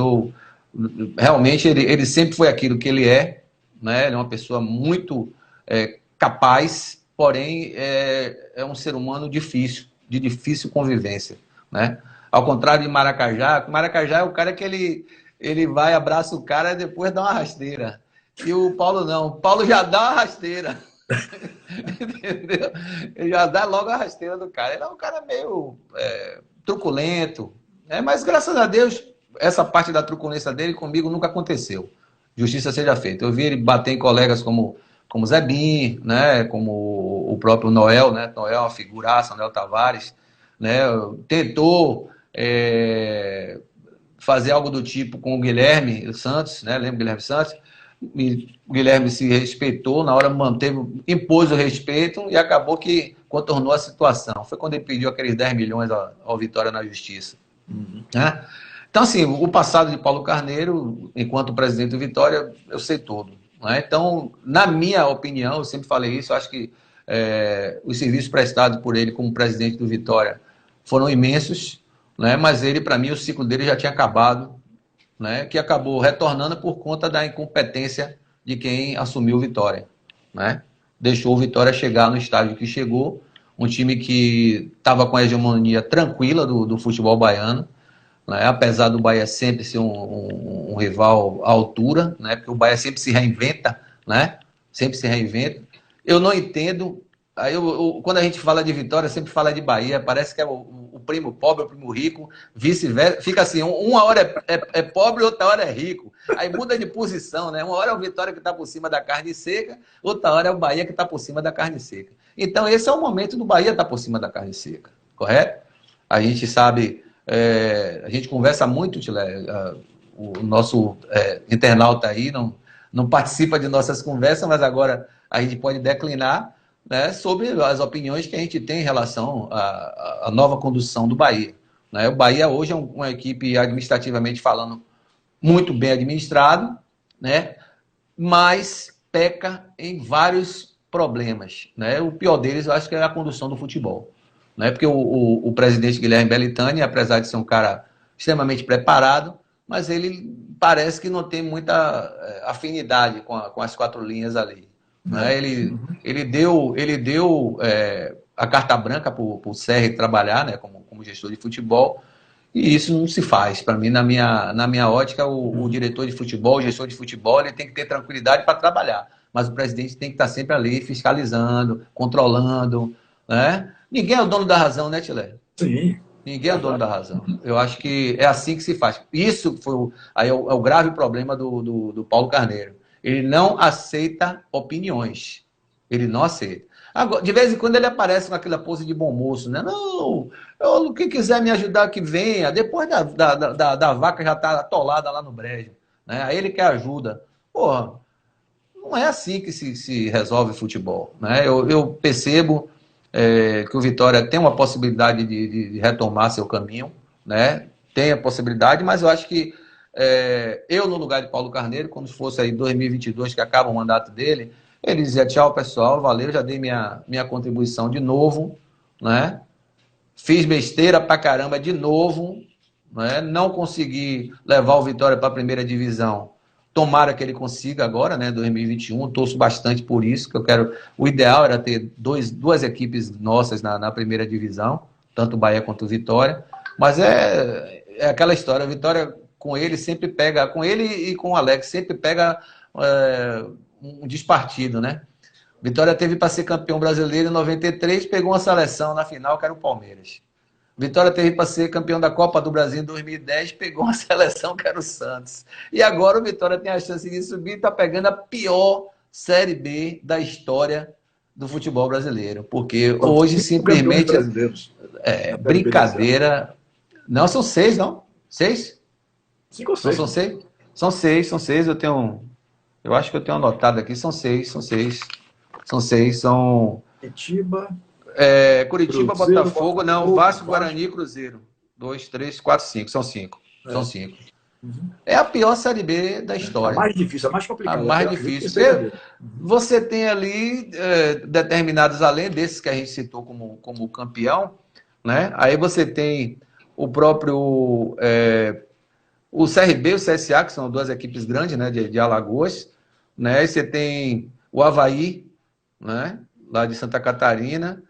realmente, ele sempre foi aquilo que ele é, né? Ele é uma pessoa muito capaz, porém é um ser humano difícil, de difícil convivência, né? Ao contrário de Maracajá, Maracajá é o cara que ele vai, abraça o cara e depois dá uma rasteira. E o Paulo não, o Paulo já dá uma rasteira. Entendeu? Ele já dá logo a rasteira do cara. Ele é um cara meio truculento, né? Mas graças a Deus, essa parte da truculência dele comigo nunca aconteceu. Justiça seja feita. Eu vi ele bater em colegas como Zé Bin, né? Como o próprio Noel, né? Noel é uma figuraça, Noel Tavares, né? Tentou fazer algo do tipo com o Guilherme Santos, né? Lembra o Guilherme Santos? O Guilherme se respeitou, na hora impôs o respeito e acabou que contornou a situação. Foi quando ele pediu aqueles 10 milhões ao Vitória na Justiça. Né? Então, assim, o passado de Paulo Carneiro, enquanto presidente do Vitória, eu sei tudo. Né? Então, na minha opinião, eu sempre falei isso, eu acho que os serviços prestados por ele como presidente do Vitória foram imensos, né? Mas ele, para mim, o ciclo dele já tinha acabado, né, que acabou retornando por conta da incompetência de quem assumiu o Vitória, né? Deixou o Vitória chegar no estágio que chegou, um time que estava com a hegemonia tranquila do futebol baiano, né? Apesar do Bahia sempre ser um rival à altura, né? Porque o Bahia sempre se reinventa, né? Sempre se reinventa. Eu não entendo. Aí quando a gente fala de Vitória, sempre fala de Bahia, parece que é o primo pobre, o primo rico, vice-versa. Fica assim, uma hora é pobre, outra hora é rico. Aí muda de posição, né? Uma hora é o Vitória que está por cima da carne seca, outra hora é o Bahia que está por cima da carne seca. Então esse é o momento do Bahia estar por cima da carne seca, correto? A gente sabe, a gente conversa muito, Tilé, o nosso internauta aí não participa de nossas conversas, mas agora a gente pode declinar, né, sobre as opiniões que a gente tem em relação à nova condução do Bahia. Né? O Bahia hoje é uma equipe, administrativamente falando, muito bem administrado, né, mas peca em vários problemas. Né? O pior deles, eu acho que é a condução do futebol. Né? Porque o presidente Guilherme Belitani, apesar de ser um cara extremamente preparado, mas ele parece que não tem muita afinidade com as quatro linhas ali. Né? Ele deu a carta branca para o Serri trabalhar, né, como gestor de futebol, e isso não se faz. Para mim, na minha ótica, o diretor de futebol, o gestor de futebol, ele tem que ter tranquilidade para trabalhar, mas o presidente tem que estar sempre ali fiscalizando, controlando. Né? Ninguém é o dono da razão, né, Tilé? Sim. Ninguém é dono da razão. Eu acho que é assim que se faz. Isso foi o grave problema do Paulo Carneiro. Ele não aceita opiniões. Ele não aceita. Agora, de vez em quando ele aparece com aquela pose de bom moço, né? Não, quem quiser me ajudar que venha. Depois da vaca já está atolada lá no brejo. Né? Aí ele quer ajuda. Porra, não é assim que se resolve futebol, né? Eu percebo que o Vitória tem uma possibilidade de retomar seu caminho, né? Tem a possibilidade, mas eu acho que eu, no lugar de Paulo Carneiro, quando fosse aí 2022, que acaba o mandato dele, ele dizia: tchau, pessoal, valeu, já dei minha contribuição de novo, né? Fiz besteira pra caramba de novo, né? Não consegui levar o Vitória para a primeira divisão. Tomara que ele consiga agora, né, 2021. Torço bastante por isso, que eu quero. O ideal era ter duas equipes nossas na primeira divisão, tanto o Bahia quanto o Vitória. Mas é aquela história, o Vitória com ele sempre pega, com ele e com o Alex, sempre pega um despartido, né? Vitória teve para ser campeão brasileiro em 93, pegou uma seleção na final, que era o Palmeiras. Vitória teve para ser campeão da Copa do Brasil em 2010, pegou uma seleção que era o Santos. E agora o Vitória tem a chance de subir e está pegando a pior Série B da história do futebol brasileiro. Porque hoje simplesmente brincadeira. Não, são 6, não? 6? 5 ou 6? Não são 6? São 6, eu acho que eu tenho anotado aqui, são 6. São 6, são... Curitiba, Cruzeiro, Botafogo, não, Vasco, Guarani e Cruzeiro. 2, 3, 4, 5, são 5. São 5. Uhum. É a pior Série B da história. A mais difícil, a mais complicada. A mais difícil. Você tem ali determinados, além desses que a gente citou como campeão, né? Aí você tem o próprio o CRB e o CSA, que são duas equipes grandes, né, de Alagoas, né? Aí você tem o Avaí, né, lá de Santa Catarina.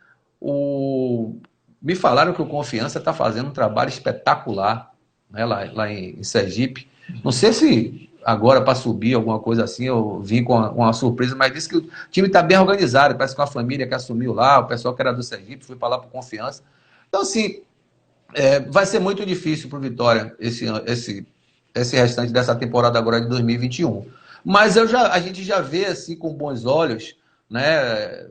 Me falaram que o Confiança está fazendo um trabalho espetacular, né, lá em Sergipe. Não sei se agora para subir alguma coisa assim, eu vim com uma surpresa, mas disse que o time está bem organizado, parece que uma família que assumiu lá, o pessoal que era do Sergipe foi para lá para o Confiança. Então, assim, vai ser muito difícil para o Vitória esse restante dessa temporada agora de 2021. Mas a gente já vê assim com bons olhos, né?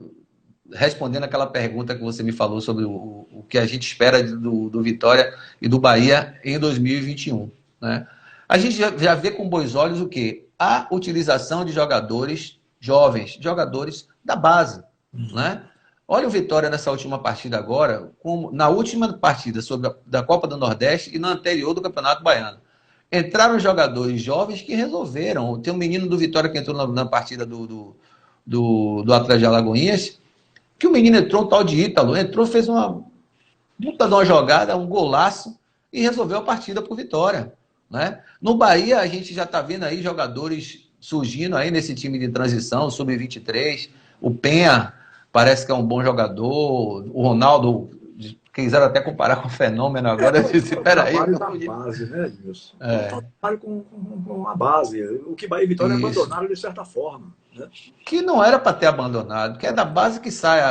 Respondendo aquela pergunta que você me falou sobre o que a gente espera do Vitória e do Bahia em 2021. Né? A gente já vê com bons olhos o quê? A utilização de jogadores jovens, jogadores da base. Né? Olha o Vitória nessa última partida agora, na última partida da Copa do Nordeste e na anterior do Campeonato Baiano. Entraram jogadores jovens que resolveram. Tem um menino do Vitória que entrou na partida do Atlético de Alagoinhas, que o menino entrou, um tal de Ítalo, entrou, fez uma puta de uma jogada, um golaço, e resolveu a partida por Vitória. Né? No Bahia, a gente já está vendo aí jogadores surgindo aí nesse time de transição, sub-23. O Penha parece que é um bom jogador. O Ronaldo, quiseram até comparar com o Fenômeno agora. Eu disse, peraí. O trabalho da base, né, Edmilson? O trabalho com a base. O que Bahia e Vitória abandonaram de certa forma. Né? Que não era para ter abandonado, que é da base que sai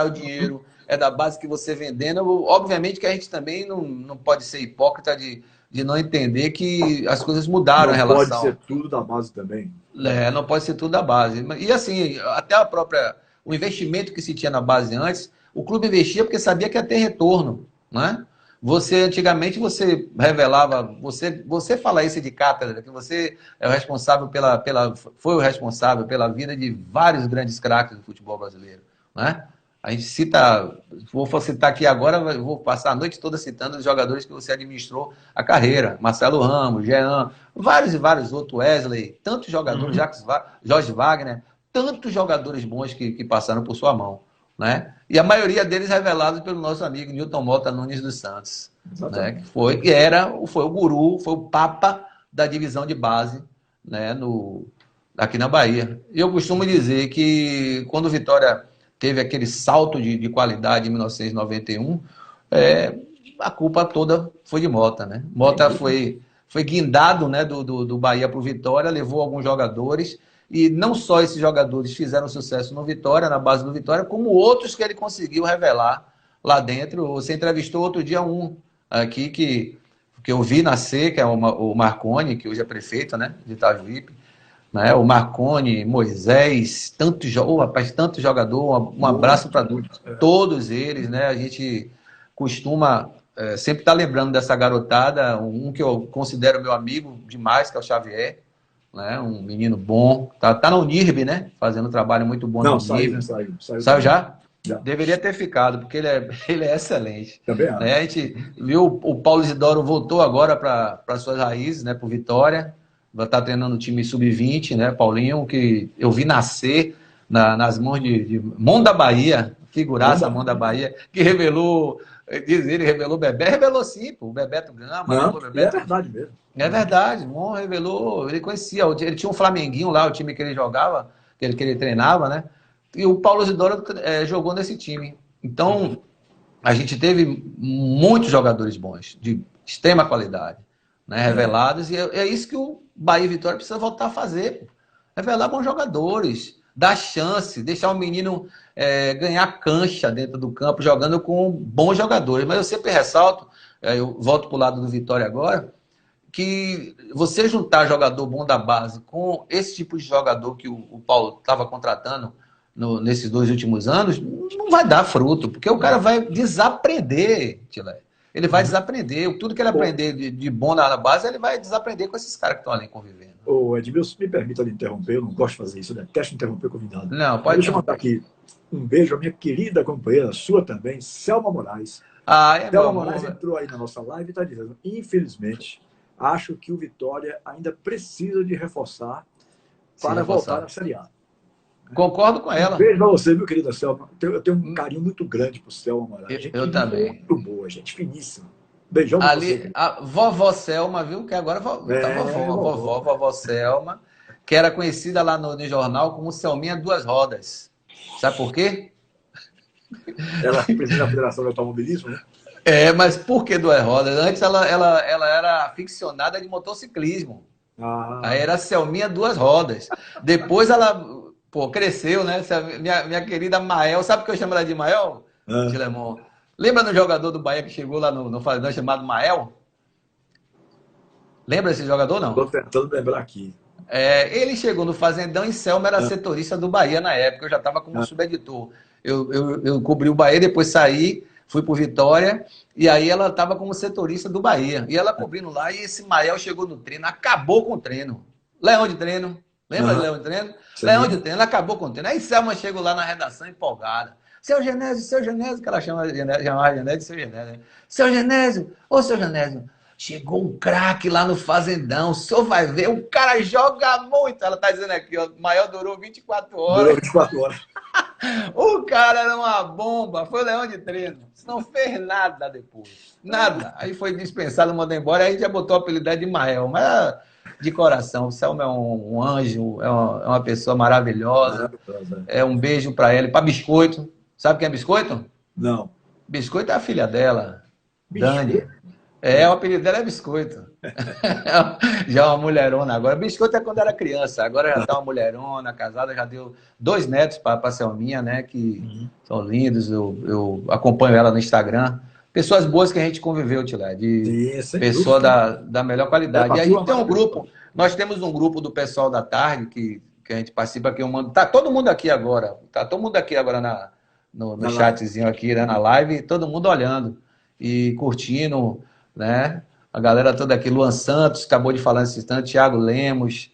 o dinheiro, é da base que você vendendo. Obviamente que a gente também não pode ser hipócrita de não entender que as coisas mudaram em relação. Não pode ser tudo da base também. Não pode ser tudo da base. E assim, até o investimento que se tinha na base antes, o clube investia porque sabia que ia ter retorno, né? Antigamente, você revelava, você fala isso de cátedra, que você é o responsável foi o responsável pela vida de vários grandes craques do futebol brasileiro, né? A gente cita, vou citar aqui agora, vou passar a noite toda citando os jogadores que você administrou a carreira, Marcelo Ramos, Jean, vários e vários outros, Wesley, tantos jogadores, Jorge Wagner, tantos jogadores bons que passaram por sua mão. Né? E a maioria deles revelados pelo nosso amigo Newton Mota Nunes dos Santos, né? Que foi o guru, foi o papa da divisão de base, né? Aqui na Bahia. E eu costumo dizer que quando o Vitória teve aquele salto de qualidade em 1991, a culpa toda foi de Mota. Né? Mota foi guindado, né, do Bahia para o Vitória, levou alguns jogadores. E não só esses jogadores fizeram sucesso no Vitória, na base do Vitória, como outros que ele conseguiu revelar lá dentro. Você entrevistou outro dia um aqui que eu vi nascer, que é o Marconi, que hoje é prefeito, né, de Itajuípe. Né? O Marconi, Moisés, tanto jogador. Um abraço para todos eles. Né? A gente costuma sempre estar lembrando dessa garotada, um que eu considero meu amigo demais, que é o Xavier. né? Um menino bom. Tá na Unirb, né? Fazendo um trabalho muito bom na Não, Unirb. saiu Já? já. Deveria ter ficado, porque ele é excelente. Também Né? A acho. gente viu o Paulo Isidoro voltou agora para suas raízes, né? Para o Vitória. Vai estar treinando o time sub-20, né? Paulinho, que eu vi nascer nas mãos de Mão da Bahia, figuraça Mão da Bahia, que revelou, diz ele, revelou o Bebé, revelou sim, pô, o Bebeto Gama, Não, revelou o e é Bebeto. verdade mesmo. É verdade, o Mon revelou, ele conhecia, ele tinha um Flamenguinho lá, o time que ele jogava, que ele treinava, né? E o Paulo Isidoro jogou nesse time. Então, a gente teve muitos jogadores bons, de extrema qualidade, né? Revelados, e é isso que o Bahia e Vitória precisa voltar a fazer. Pô. Revelar bons jogadores, dar chance, deixar o menino ganhar cancha dentro do campo, jogando com bons jogadores. Mas eu sempre ressalto, eu volto para o lado do Vitória agora, que você juntar jogador bom da base com esse tipo de jogador que o Paulo estava contratando nesses 2 últimos anos, não vai dar fruto, porque o cara vai desaprender, Tilé. Ele vai desaprender. Tudo que ele Bom, aprender de bom na base, ele vai desaprender com esses caras que estão ali convivendo. ô Edmilson, me permita lhe interromper, eu não gosto de fazer isso, né? Detesto interromper o convidado. Não, Mas pode deixa eu mandar interromper. aqui um beijo à minha querida companheira, sua também, Selma Moraes. Ah, meu Selma Moraes amor. entrou aí na nossa live e está dizendo: infelizmente, acho que o Vitória ainda precisa de reforçar Se para voltar reforçar. à Série A. Concordo com Um ela. beijo para você, meu querida Selma. Eu tenho um carinho muito grande por Selma Moraes. Gente Eu também. muito boa, gente finíssima. Beijão para você. Ali, a vovó Selma, viu? Que agora tá Vovó. vovó Selma, que era conhecida lá no jornal como Selminha Duas Rodas. Sabe por quê? Ela é presidente da Federação de Automobilismo, né? Mas por que duas rodas? Antes ela era aficionada de motociclismo. Aí Ah, era Selminha Duas Rodas. Depois ela, cresceu, né? Minha querida Mael, sabe por que eu chamo ela de Mael, ah, Tilemon? Lembra do jogador do Bahia que chegou lá no Fazendão chamado Mael? Lembra desse jogador, não? estou tentando lembrar aqui. Ele chegou no Fazendão e Selma era Ah, setorista do Bahia na época. Eu já estava como ah, subeditor. Eu cobri o Bahia, depois saí, fui para o Vitória, e aí ela estava como setorista do Bahia. E ela cobrindo lá, e esse Mael chegou no treino, acabou com o treino. Leão de treino. Lembra de ah, Leão de treino? Leão de sim. treino, acabou com o treino. Aí Selma chegou lá na redação empolgada. Seu Genésio, que ela chamava Genésio de seu Genésio. Né? Seu Genésio, ô seu Genésio, chegou um craque lá no Fazendão, o senhor vai ver, o cara joga muito. Ela tá dizendo aqui, ó, o maior durou 24 Durou horas. 24 horas. O cara era uma bomba, foi o leão de treino. Não fez nada depois. Nada. Aí foi dispensado, mandou embora, aí a gente já botou a apelidade de Mael. Mas de coração, o Selma é um anjo, é uma pessoa maravilhosa. Maravilhosa. É um beijo para ela e para Biscoito. Sabe quem é Biscoito? Não. Biscoito é a filha dela, Dani. Biscoito. O apelido dela é Biscoito. Já é uma mulherona agora. Biscoito é quando era criança, agora já tá uma mulherona, casada, já deu 2 netos para a Selminha, né? Que são lindos. Eu acompanho ela no Instagram. Pessoas boas que a gente conviveu, Tilé, de Sim, sem pessoa dúvida. da melhor É qualidade. E para a turma gente tem um maravilhosa. grupo, nós temos um grupo do pessoal da tarde que a gente participa, que eu mando. Tá todo mundo aqui agora, no Na live. chatzinho aqui, né, na live, todo mundo olhando e curtindo, né? A galera toda aqui, Luan Santos, acabou de falar nesse instante, Thiago Lemos,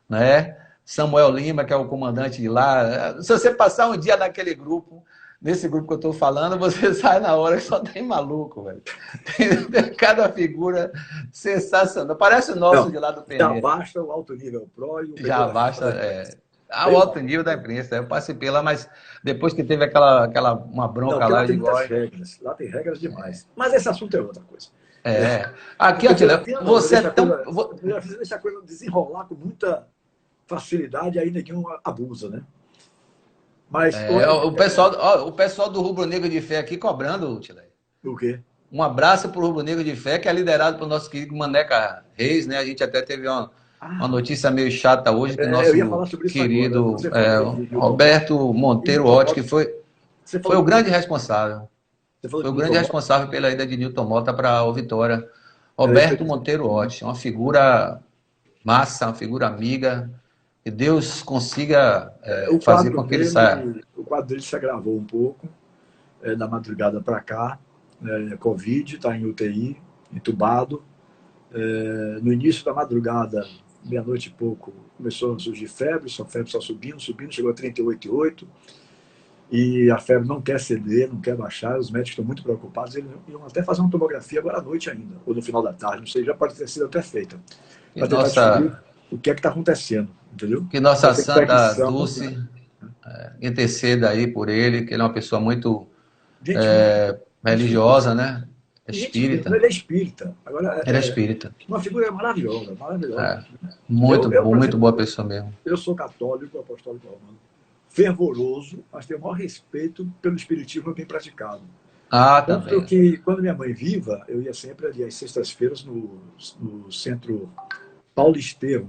né? Samuel Lima, que é o comandante de lá. Se você passar um dia naquele grupo, nesse grupo que eu estou falando, você sai na hora que só tem maluco, velho. Cada figura sensacional. Parece o nosso Não, de lá do já Peneira. basta o alto nível pro e o Já PT da basta. da imprensa. O Pelo alto amor nível de da Deus. imprensa. Eu passei pela, mas depois que teve uma Não, bronca porque lá, lá eu tem digo, muitas olha, regras. Lá tem regras demais. Mas esse assunto é outra coisa. Aqui, O ó, Tila, Petrolina não, você é tão. deixa a coisa desenrolar com muita facilidade, aí ninguém abusa, né? Mas O pessoal do Rubro Negro de Fé aqui cobrando, Tila. o quê? Um abraço para o Rubro Negro de Fé, que é liderado pelo nosso querido Maneca Reis, né? A gente até teve uma Ah, notícia meio chata hoje, que o eu ia nosso falar sobre isso agora. querido Você falou de Newton Mota. Roberto E Monteiro Newton Otti, Mota, que foi, você foi falou o de grande Newton, responsável. você falou Foi de o grande Newton Mota, responsável pela ida de Newton Mota para o Vitória. era isso que eu Roberto disse. Monteiro Otti, uma figura massa, uma figura amiga. Que Deus consiga fazer com que ele saia. O quadro dele se agravou um pouco, da madrugada para cá, Covid, está em UTI, entubado. No início da madrugada, meia-noite e pouco, começou a surgir febre só subindo, chegou a 38,8. E a febre não quer ceder, não quer baixar, os médicos estão muito preocupados, eles iam até fazer uma tomografia agora à noite ainda, ou no final da tarde, não sei, já pode ter sido até feita, Que para tentar descobrir nossa, o que é que está acontecendo, entendeu? que nossa Essa Santa infecção, Dulce interceda aí por ele, que ele é uma pessoa muito gente, muito gente finíssima. religiosa, né? Gente finíssima, Espírita. ele é espírita. Agora, Ele é espírita. uma figura maravilhosa, maravilhosa. É. Muito Eu, bom, por muito exemplo, boa pessoa mesmo. eu sou católico, apostólico romano, fervoroso, mas tenho o maior respeito pelo espiritismo que eu tenho praticado. Ah, Tanto também. que, quando minha mãe viva, eu ia sempre ali às sextas-feiras no centro Paulo Estevam.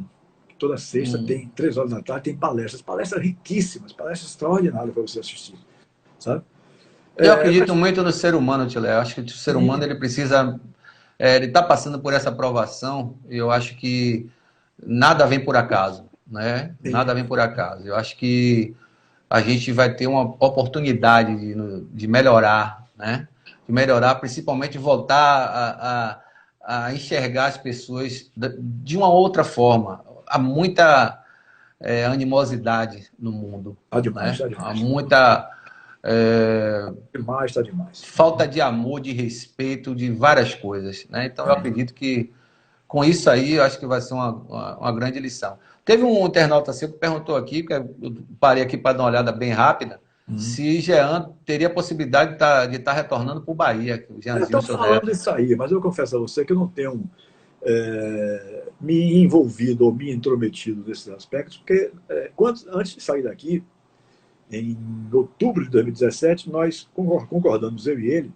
Toda sexta Hum. tem, 3 horas da tarde, tem palestras riquíssimas, palestras extraordinárias para você assistir, sabe? Eu Mas, acredito muito no ser humano, Tilé. Eu acho que o ser humano sim, ele precisa, ele está passando por essa provação. E eu acho que nada vem por acaso, né? Nada vem sim, por acaso. Eu acho que a gente vai ter uma oportunidade de melhorar, né? De melhorar, principalmente voltar a enxergar as pessoas de uma outra forma. Há muita animosidade no mundo, está demais, né? está Há demais. muita é, Demais, está demais. falta de amor, de respeito, de várias coisas, né? Então eu acredito que com isso aí, eu acho que vai ser uma grande lição. Teve um internauta seu que perguntou aqui, que eu parei aqui para dar uma olhada bem rápida, Uhum. se Jean teria possibilidade de estar retornando para o Bahia, que o Jeanzinho, Estão seu falando neto. isso aí, mas eu confesso a você que eu não tenho me envolvido ou me intrometido nesses aspectos, porque antes de sair daqui, em outubro de 2017, nós concordamos, eu e ele,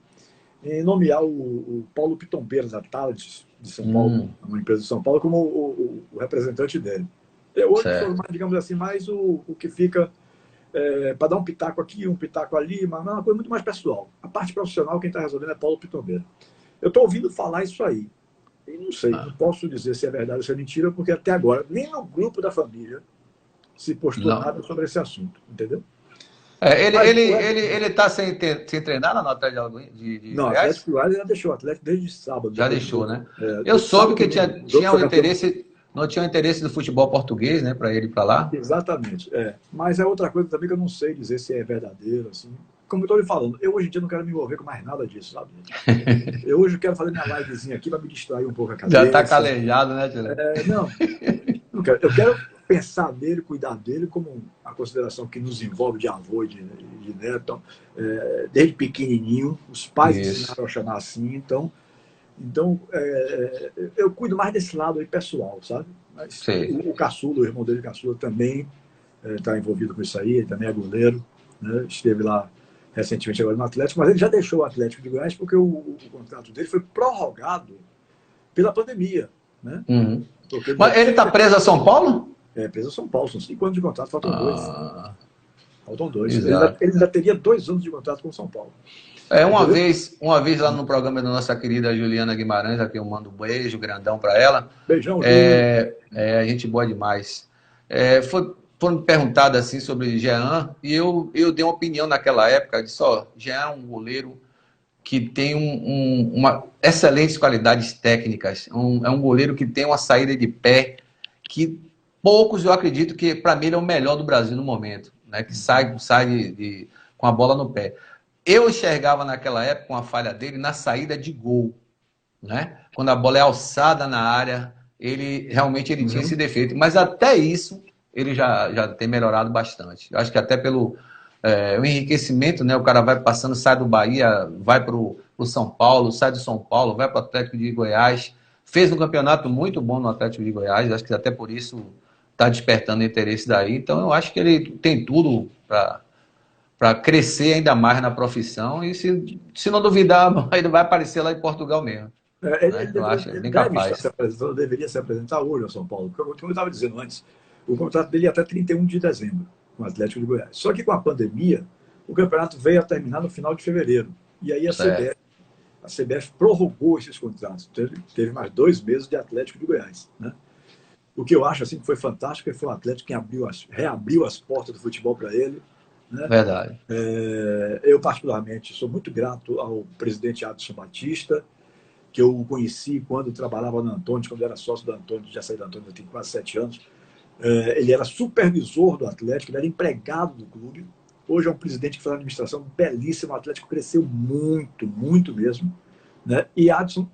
em nomear o Paulo Pitombeira, da Thales, de São Paulo, uma empresa de São Paulo, como o representante dele. Eu hoje sou, Certo. mais, digamos assim, mais o que fica para dar um pitaco aqui, um pitaco ali, mas é uma coisa muito mais pessoal. A parte profissional, quem está resolvendo é Paulo Pitombeira. Eu estou ouvindo falar isso aí. E não sei, não Ah, posso dizer se é verdade ou se é mentira, porque até agora, nem no grupo da família, se postou não. nada sobre esse assunto, entendeu? Ele Mas ele o ele ele está sem treinar na nota de não, o Goiás? Atlético Goiás já deixou o Atlético desde sábado, Já depois do deixou, jogo. né? Eu Desde soube sábado que domingo. O jogo tinha foi um campeão. interesse, não tinha um interesse do futebol português, né, para ele ir para lá. Exatamente. Mas é outra coisa também que eu não sei dizer se é verdadeiro. Assim. Como eu estou lhe falando, eu hoje em dia não quero me envolver com mais nada disso, sabe? Eu hoje quero fazer minha livezinha aqui para me distrair um pouco a Já está cabeça. calejado, né, Tilé? Não, não quero. Eu quero pensar nele, cuidar dele, como a consideração que nos envolve de avô e de neto. Então, desde pequenininho, os pais Isso. ensinaram a chamar assim, então, eu cuido mais desse lado aí pessoal, sabe? Mas Sei. o Caçula, o irmão dele, Caçula, também está envolvido com isso aí, ele também é goleiro, né? Esteve lá recentemente agora no Atlético, mas ele já deixou o Atlético de Goiás porque o contrato dele foi prorrogado pela pandemia, né? Uhum. Porque ele já Mas ele está tinha preso a São Paulo? preso São Paulo, são 5 anos de contrato, faltam dois. Ah, Faltam dois. exato. Ele ainda teria 2 anos de contrato com São Paulo. Uma Entendeu? vez lá no programa da nossa querida Juliana Guimarães, aqui eu mando um beijo grandão para ela. Beijão, Ju. Gente boa demais. Foi me perguntado assim sobre Jean, e eu dei uma opinião naquela época, disse, ó, Jean é um goleiro que tem uma excelentes qualidades técnicas, é um goleiro que tem uma saída de pé que poucos eu acredito que para mim ele é o melhor do Brasil no momento, né? Que sai com a bola no pé. Eu enxergava naquela época uma falha dele na saída de gol, né? Quando a bola é alçada na área, ele realmente ele tinha esse Uhum. defeito, mas até isso ele já tem melhorado bastante. Eu acho que até pelo o enriquecimento, né? O cara vai passando, sai do Bahia, vai para o São Paulo, sai do São Paulo, vai para o Atlético de Goiás, fez um campeonato muito bom no Atlético de Goiás, acho que até por isso está despertando interesse daí. Então eu acho que ele tem tudo para crescer ainda mais na profissão e se não duvidar, ele vai aparecer lá em Portugal mesmo. Né? Eu acho ele Ele bem deve estar se capaz. apresentando, deveria se apresentar hoje ao São Paulo. Porque, como eu estava dizendo antes, o contrato dele ia até 31 de dezembro com o Atlético de Goiás. Só que com a pandemia, o campeonato veio a terminar no final de fevereiro. E aí Certo. a CBF prorrogou esses contratos. Teve mais 2 meses de Atlético de Goiás. Né? O que eu acho assim, que foi fantástico foi o Atlético quem reabriu as portas do futebol para ele. Né? Verdade. Eu, particularmente, sou muito grato ao presidente Adson Batista, que eu o conheci quando trabalhava no Antônio, quando eu era sócio do Antônio, já saí do Antônio, eu tenho quase 7 anos. Ele era supervisor do Atlético, ele era empregado do clube. Hoje é um presidente que faz uma administração belíssima. O Atlético cresceu muito, muito mesmo, né? E Adson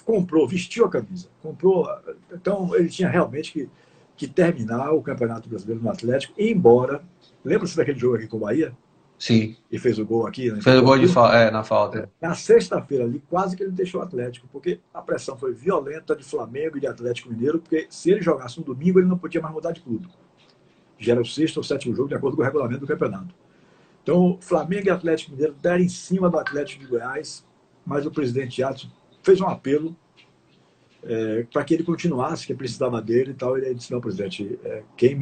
comprou, vestiu a camisa, comprou. Então, ele tinha realmente que terminar o Campeonato Brasileiro no Atlético, e embora. Lembra-se daquele jogo aqui com o Bahia? Sim. E fez o gol aqui, né? Fez o gol na falta. Na sexta-feira ali, quase que ele deixou o Atlético, porque a pressão foi violenta de Flamengo e de Atlético Mineiro, porque se ele jogasse no domingo, ele não podia mais mudar de clube. Já era o 6º ou 7º jogo, de acordo com o regulamento do campeonato. Então, Flamengo e Atlético Mineiro deram em cima do Atlético de Goiás, mas o presidente Adson fez um apelo para que ele continuasse, que precisava dele e tal. Ele disse: não, presidente, quem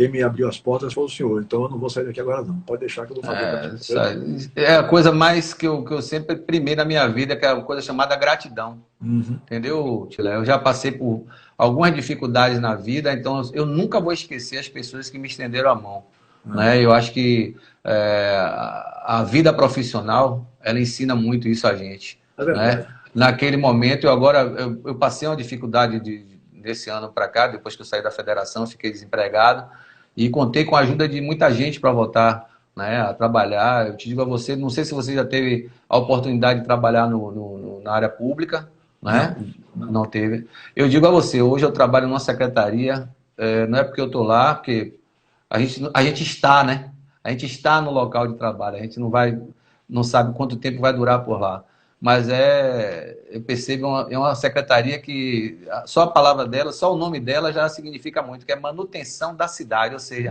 me abriu as portas foi o senhor, então eu não vou sair daqui agora não, pode deixar que eu vou fazer. É a coisa mais que eu sempre primei na minha vida, que é uma coisa chamada gratidão. Entendeu, Tilé? Eu já passei por algumas dificuldades na vida, então eu nunca vou esquecer as pessoas que me estenderam a mão. Né? Eu acho que a vida profissional, ela ensina muito isso a gente. Né? Naquele momento, eu passei uma dificuldade desse ano para cá, depois que eu saí da federação, fiquei desempregado, e contei com a ajuda de muita gente para voltar, né, a trabalhar. Eu te digo a você, não sei se você já teve a oportunidade de trabalhar na área pública, né? Não teve. Eu digo a você, hoje eu trabalho numa secretaria, não é porque eu estou lá, porque a gente está, né? A gente está no local de trabalho, a gente não sabe quanto tempo vai durar por lá. Mas eu percebo, é uma secretaria que só a palavra dela, só o nome dela já significa muito, que é manutenção da cidade, ou seja,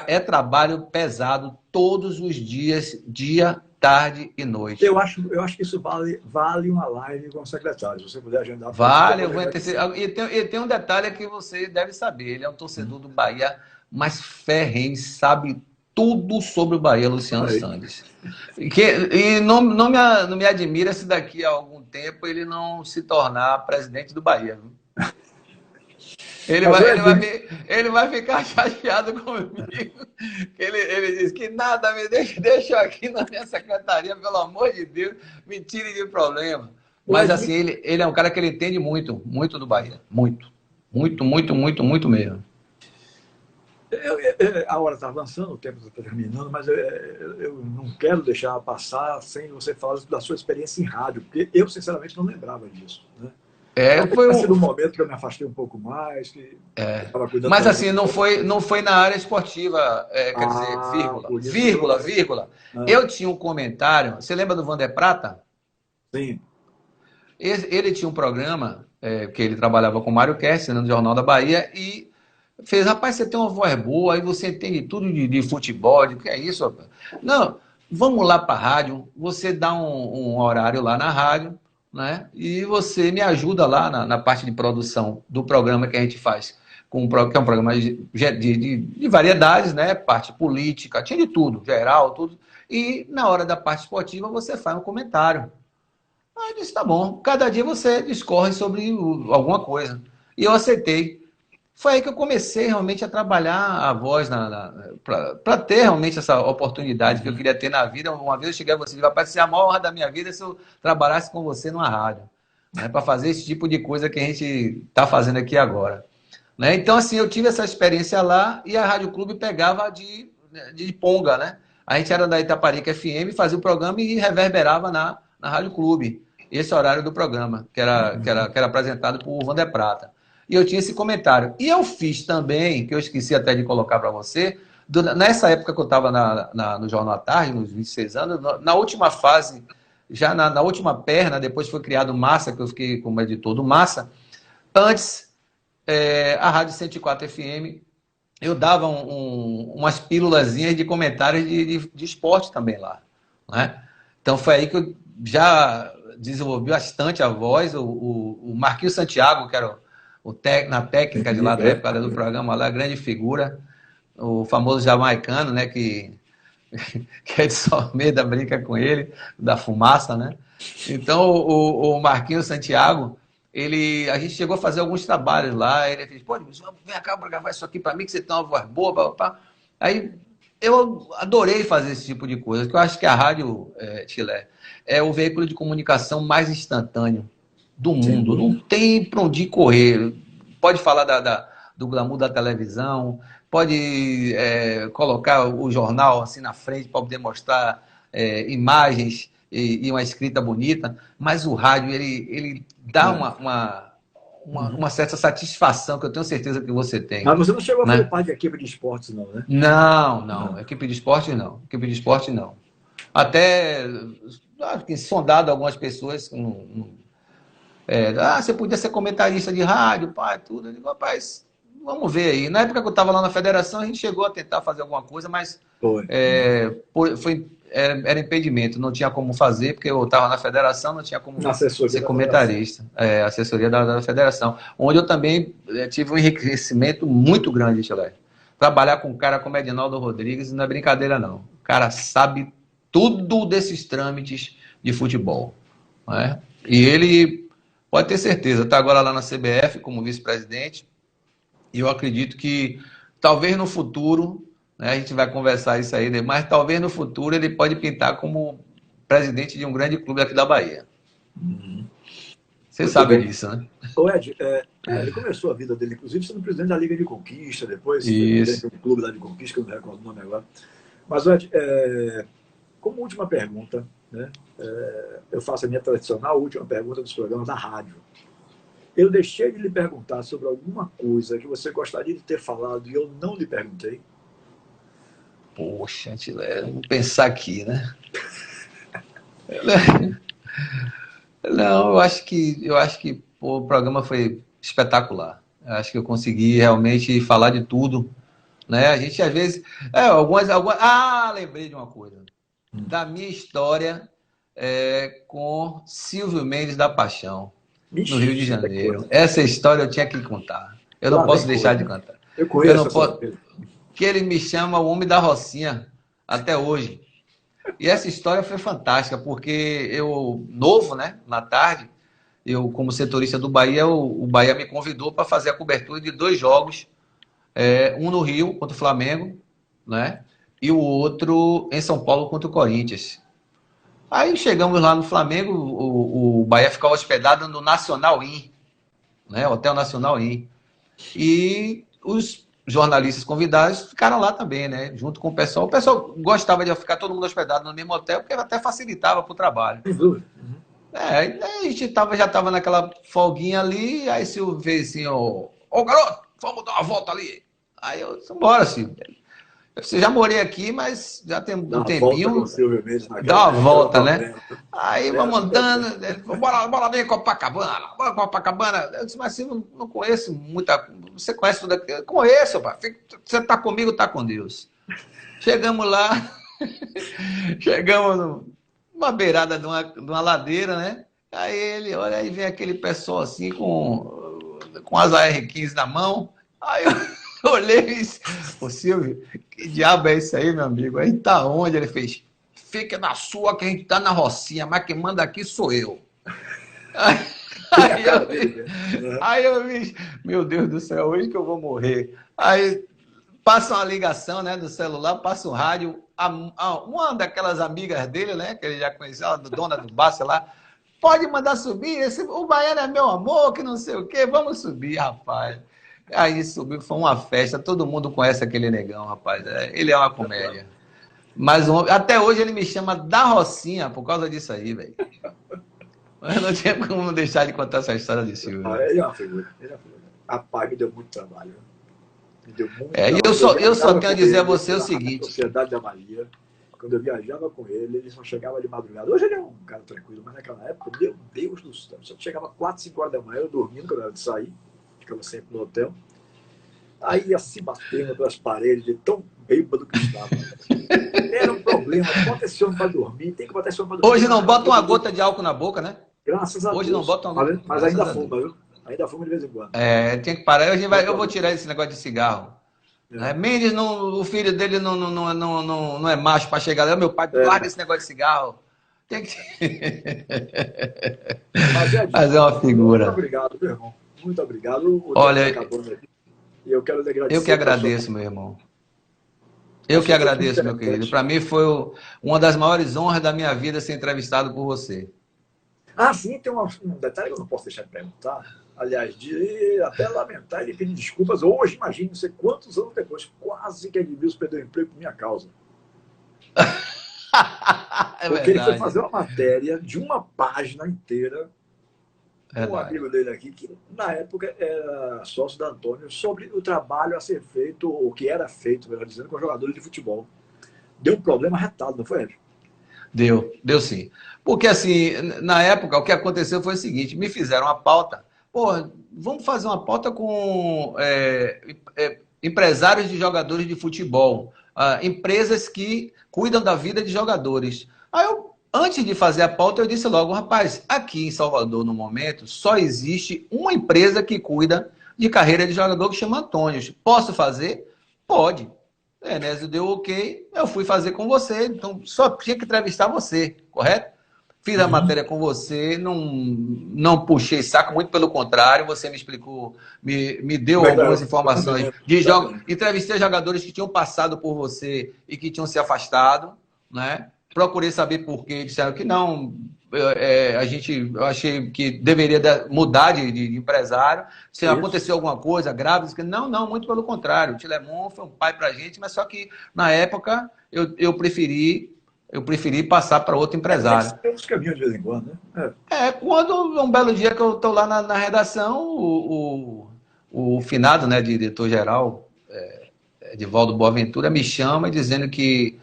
é trabalho pesado todos os dias, dia, tarde e noite. Eu acho que isso vale uma live com o secretário, se você puder agendar. Vale, eu vou e tem um detalhe que você deve saber, ele é um torcedor do Bahia, mas ferrenho, sabe tudo sobre o Bahia, Luciano Sandes. E não me admira se daqui a algum tempo ele não se tornar presidente do Bahia. Ele vai ficar chateado comigo. Ele diz que nada, me deixa aqui na minha secretaria, pelo amor de Deus, me tire de problema. Mas assim, ele é um cara que ele entende muito, muito do Bahia. Muito. Muito, muito, muito, muito mesmo. A hora está avançando, o tempo está terminando, mas eu não quero deixar passar sem você falar da sua experiência em rádio, porque eu, sinceramente, não lembrava disso. Né? Foi sido um momento que eu me afastei um pouco mais. Que mas assim, não foi na área esportiva, quer dizer, vírgula. Eu tinha um comentário, você lembra do Vander Prata? Sim. Ele tinha um programa, que ele trabalhava com o Mário Kessler, no Jornal da Bahia, e fez: rapaz, você tem uma voz boa, aí você entende tudo de futebol, de que é isso, rapaz? Não, vamos lá para a rádio, você dá um horário lá na rádio, né? E você me ajuda lá na parte de produção do programa que a gente faz, que é um programa de variedades, né? Parte política, tinha de tudo, geral, tudo. E na hora da parte esportiva você faz um comentário. Aí eu disse: tá bom, cada dia você discorre sobre alguma coisa. E eu aceitei. Foi aí que eu comecei realmente a trabalhar a voz para ter realmente essa oportunidade que eu queria ter na vida. Uma vez eu cheguei a você e disse: rapaz, seria a maior honra da minha vida se eu trabalhasse com você numa rádio, né, para fazer esse tipo de coisa que a gente está fazendo aqui agora. Né? Então, assim, eu tive essa experiência lá e a Rádio Clube pegava de ponga, né? A gente era da Itaparica FM, fazia o programa e reverberava na Rádio Clube. Esse horário do programa, que era apresentado por Vander Prata. E eu tinha esse comentário. E eu fiz também, que eu esqueci até de colocar para você, nessa época que eu estava no Jornal à Tarde, nos 26 anos, na última fase, já na última perna, depois foi criado o Massa, que eu fiquei como editor do Massa. Antes, a Rádio 104 FM, eu dava umas pílulazinhas de comentários de esporte também lá. Né? Então foi aí que eu já desenvolvi bastante a voz. O Marquinhos Santiago, que era na técnica de lá da época do programa lá, grande figura, o famoso jamaicano, né, que Edson Almeida brinca com ele, da fumaça, né? Então, o Marquinhos Santiago, a gente chegou a fazer alguns trabalhos lá, ele fez: pô, vem cá para gravar isso aqui para mim, que você tem uma voz boa, pá. Aí eu adorei fazer esse tipo de coisa, porque eu acho que a rádio, Tilé, é o veículo de comunicação mais instantâneo, do mundo. Não tem para onde correr. Pode falar do glamour da televisão, pode colocar o jornal assim na frente para poder mostrar imagens e uma escrita bonita, mas o rádio, ele dá uma certa satisfação que eu tenho certeza que você tem. Mas você não chegou a né? fazer parte da equipe de esportes, não, né? Não. Equipe de esporte, não. Equipe de esporte, não. Até sondado algumas pessoas. Você podia ser comentarista de rádio, pai, tudo. Eu digo, rapaz, vamos ver aí. Na época que eu estava lá na federação, a gente chegou a tentar fazer alguma coisa, mas era impedimento. Não tinha como fazer, porque eu estava na federação, não tinha como ser comentarista. Assessoria da federação. Onde eu também tive um enriquecimento muito grande, Chile. Trabalhar com um cara como Edinaldo Rodrigues não é brincadeira, não. O cara sabe tudo desses trâmites de futebol. Né? E ele, pode ter certeza, está agora lá na CBF como vice-presidente. E eu acredito que talvez no futuro, né, a gente vai conversar isso aí, mas talvez no futuro ele pode pintar como presidente de um grande clube aqui da Bahia. Você sabe disso, né? Ô Ed, ele começou a vida dele, inclusive, sendo presidente da Liga de Conquista, depois presidente do clube lá de Conquista, que eu não recordo o nome agora. Mas, Ed, como última pergunta, né, eu faço a minha tradicional última pergunta dos programas da rádio. Eu deixei de lhe perguntar sobre alguma coisa que você gostaria de ter falado e eu não lhe perguntei? Poxa, vamos pensar aqui, né? Não, eu acho que o programa foi espetacular. Eu acho que eu consegui realmente falar de tudo, né? A gente às vezes, lembrei de uma coisa, da minha história com Silvio Mendes da Paixão, no Rio de Janeiro. Essa história eu tinha que contar. Eu não posso deixar de contar. Eu conheço. Eu não posso... Que ele me chama o Homem da Rocinha até hoje. E essa história foi fantástica, porque eu, novo, né, na tarde, eu, como setorista do Bahia, o Bahia me convidou para fazer a cobertura de 2 jogos, um no Rio, contra o Flamengo, né, e o outro em São Paulo, contra o Corinthians. Aí chegamos lá no Flamengo, o Bahia ficava hospedado no Nacional Inn, né, Hotel Nacional Inn. E os jornalistas convidados ficaram lá também, né? Junto com o pessoal. O pessoal gostava de ficar todo mundo hospedado no mesmo hotel, porque até facilitava para o trabalho. Aí a gente já estava naquela folguinha ali, aí Silvio veio assim, ô garoto, vamos dar uma volta ali. Aí eu disse, bora, Silvio. Você já morei aqui, mas já tem um tempinho. Dá uma volta, né? Aí vamos andando, bora ver Copacabana. Bora Copacabana. Eu disse, mas Silvio, não conheço muita. Você conhece tudo aqui? Eu conheço, pai. Você está comigo, está com Deus. Chegamos lá, chegamos numa beirada de uma ladeira, né? Aí ele, olha, aí vem aquele pessoal assim com as AR-15 na mão. Aí eu olhei e disse, ô Silvio, que diabo é isso aí, meu amigo? Aí tá onde? Ele fez, fica na sua que a gente tá na Rocinha, mas quem manda aqui sou eu. Aí eu vi, meu Deus do céu, hoje que eu vou morrer. Aí passa uma ligação, né, do celular, passa um rádio, uma daquelas amigas dele, né, que ele já conhecia, a dona do bar, sei lá, pode mandar subir, o baiano é meu amor, que não sei o quê, vamos subir, rapaz. Aí subiu, foi uma festa, todo mundo conhece aquele negão, rapaz, ele é uma comédia. Mas até hoje ele me chama da Rocinha por causa disso aí, velho. Eu não tinha como deixar de contar essa história de Silvio. Ele é uma figura. Rapaz, me deu muito trabalho. Me deu muito trabalho. Eu só tenho a dizer a você o seguinte. Sociedade da Bahia, quando eu viajava com ele só chegava de madrugada. Hoje ele é um cara tranquilo, mas naquela época, meu Deus do céu, só chegava 4, 5 horas da manhã, eu dormindo quando era de sair, ficava sempre no hotel. Aí ia se batendo pelas paredes, de tão bêbado que estava. Era um problema, bota esse homem para dormir, tem que botar esse homem para dormir. Hoje não bota uma gota de álcool na boca, né? Graças a Deus. Hoje não bota uma gota. Mas ainda fuma, viu? Ainda fuma de vez em quando. Tinha que parar. Eu vou tirar esse negócio de cigarro. Mendes, o filho dele não é macho para chegar lá. Meu pai, larga esse negócio de cigarro. Tem que... Mas é uma figura. Muito obrigado, meu irmão. Muito obrigado. Olha, e eu quero lhe agradecer. Eu que agradeço, meu irmão. Eu que agradeço, meu querido. Para mim foi uma das maiores honras da minha vida ser entrevistado por você. Ah, sim, tem um detalhe que eu não posso deixar de perguntar. Aliás, de até lamentar e pedir desculpas. Hoje, imagine, não sei quantos anos depois, quase que Edmilson perdeu o emprego por minha causa. É Porque ele foi verdade, fazer uma matéria de uma página inteira com um verdade. amigo dele aqui, que na época era sócio da Antônio, sobre o trabalho a ser feito, o que era feito, melhor dizendo, com jogadores de futebol. Deu um problema retado, não foi, Ed? Deu sim. Porque, assim, na época, o que aconteceu foi o seguinte: me fizeram uma pauta. Pô, vamos fazer uma pauta com empresários de jogadores de futebol, empresas que cuidam da vida de jogadores. Aí eu, antes de fazer a pauta, eu disse logo, rapaz, aqui em Salvador, no momento, só existe uma empresa que cuida de carreira de jogador que chama Antônio. Posso fazer? Pode. Enésio deu ok, eu fui fazer com você, então só tinha que entrevistar você, correto? Fiz a Uhum. matéria com você, não puxei saco, muito pelo contrário, você me explicou, me deu Como é que algumas tá? Eu me informações lembro, de jogos. exatamente. Entrevistei jogadores que tinham passado por você e que tinham se afastado, né? Procurei saber por quê, disseram que não. Eu achei que deveria mudar de empresário. Se Isso. aconteceu alguma coisa grave, disse que não, muito pelo contrário. O Tilemon foi um pai para a gente, mas só que na época eu preferi passar para outro Tem que empresário. ser uns caminhos de vez em quando, né? Quando um belo dia que eu estou lá na redação, o finado, né, diretor-geral, Edivaldo Boaventura, me chama dizendo que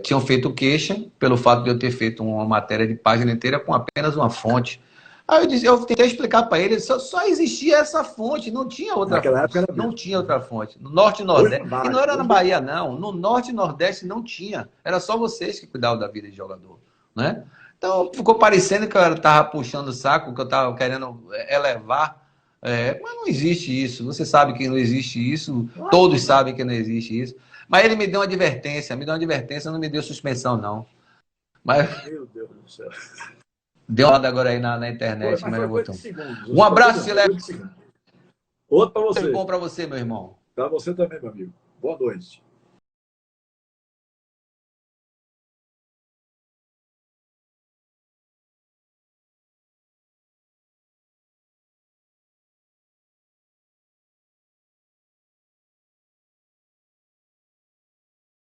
tinham feito queixa pelo fato de eu ter feito uma matéria de página inteira com apenas uma fonte. Aí eu tentei explicar para ele, só existia essa fonte, Naquela época era não mesmo. tinha outra fonte. No Norte e Hoje tem Nordeste, e não vários. era na Hoje tem Bahia, vários. não. No Norte e Nordeste não tinha. Era só vocês que cuidavam da vida de jogador, né? Então ficou parecendo que eu estava puxando o saco, que eu estava querendo elevar. Mas não existe isso. Você sabe que não existe isso. Claro que Todos não. sabem que não existe isso. Mas ele me deu uma advertência, não me deu suspensão, não. Mas Meu Deus do céu. deu uma agora aí na Foi, internet, mas mas foi não coisa de botou. segundos. Um Foi abraço, coisa Silé. de segundos. Outro para Tudo você. bom para você, meu irmão. Para você também, meu amigo. Boa noite.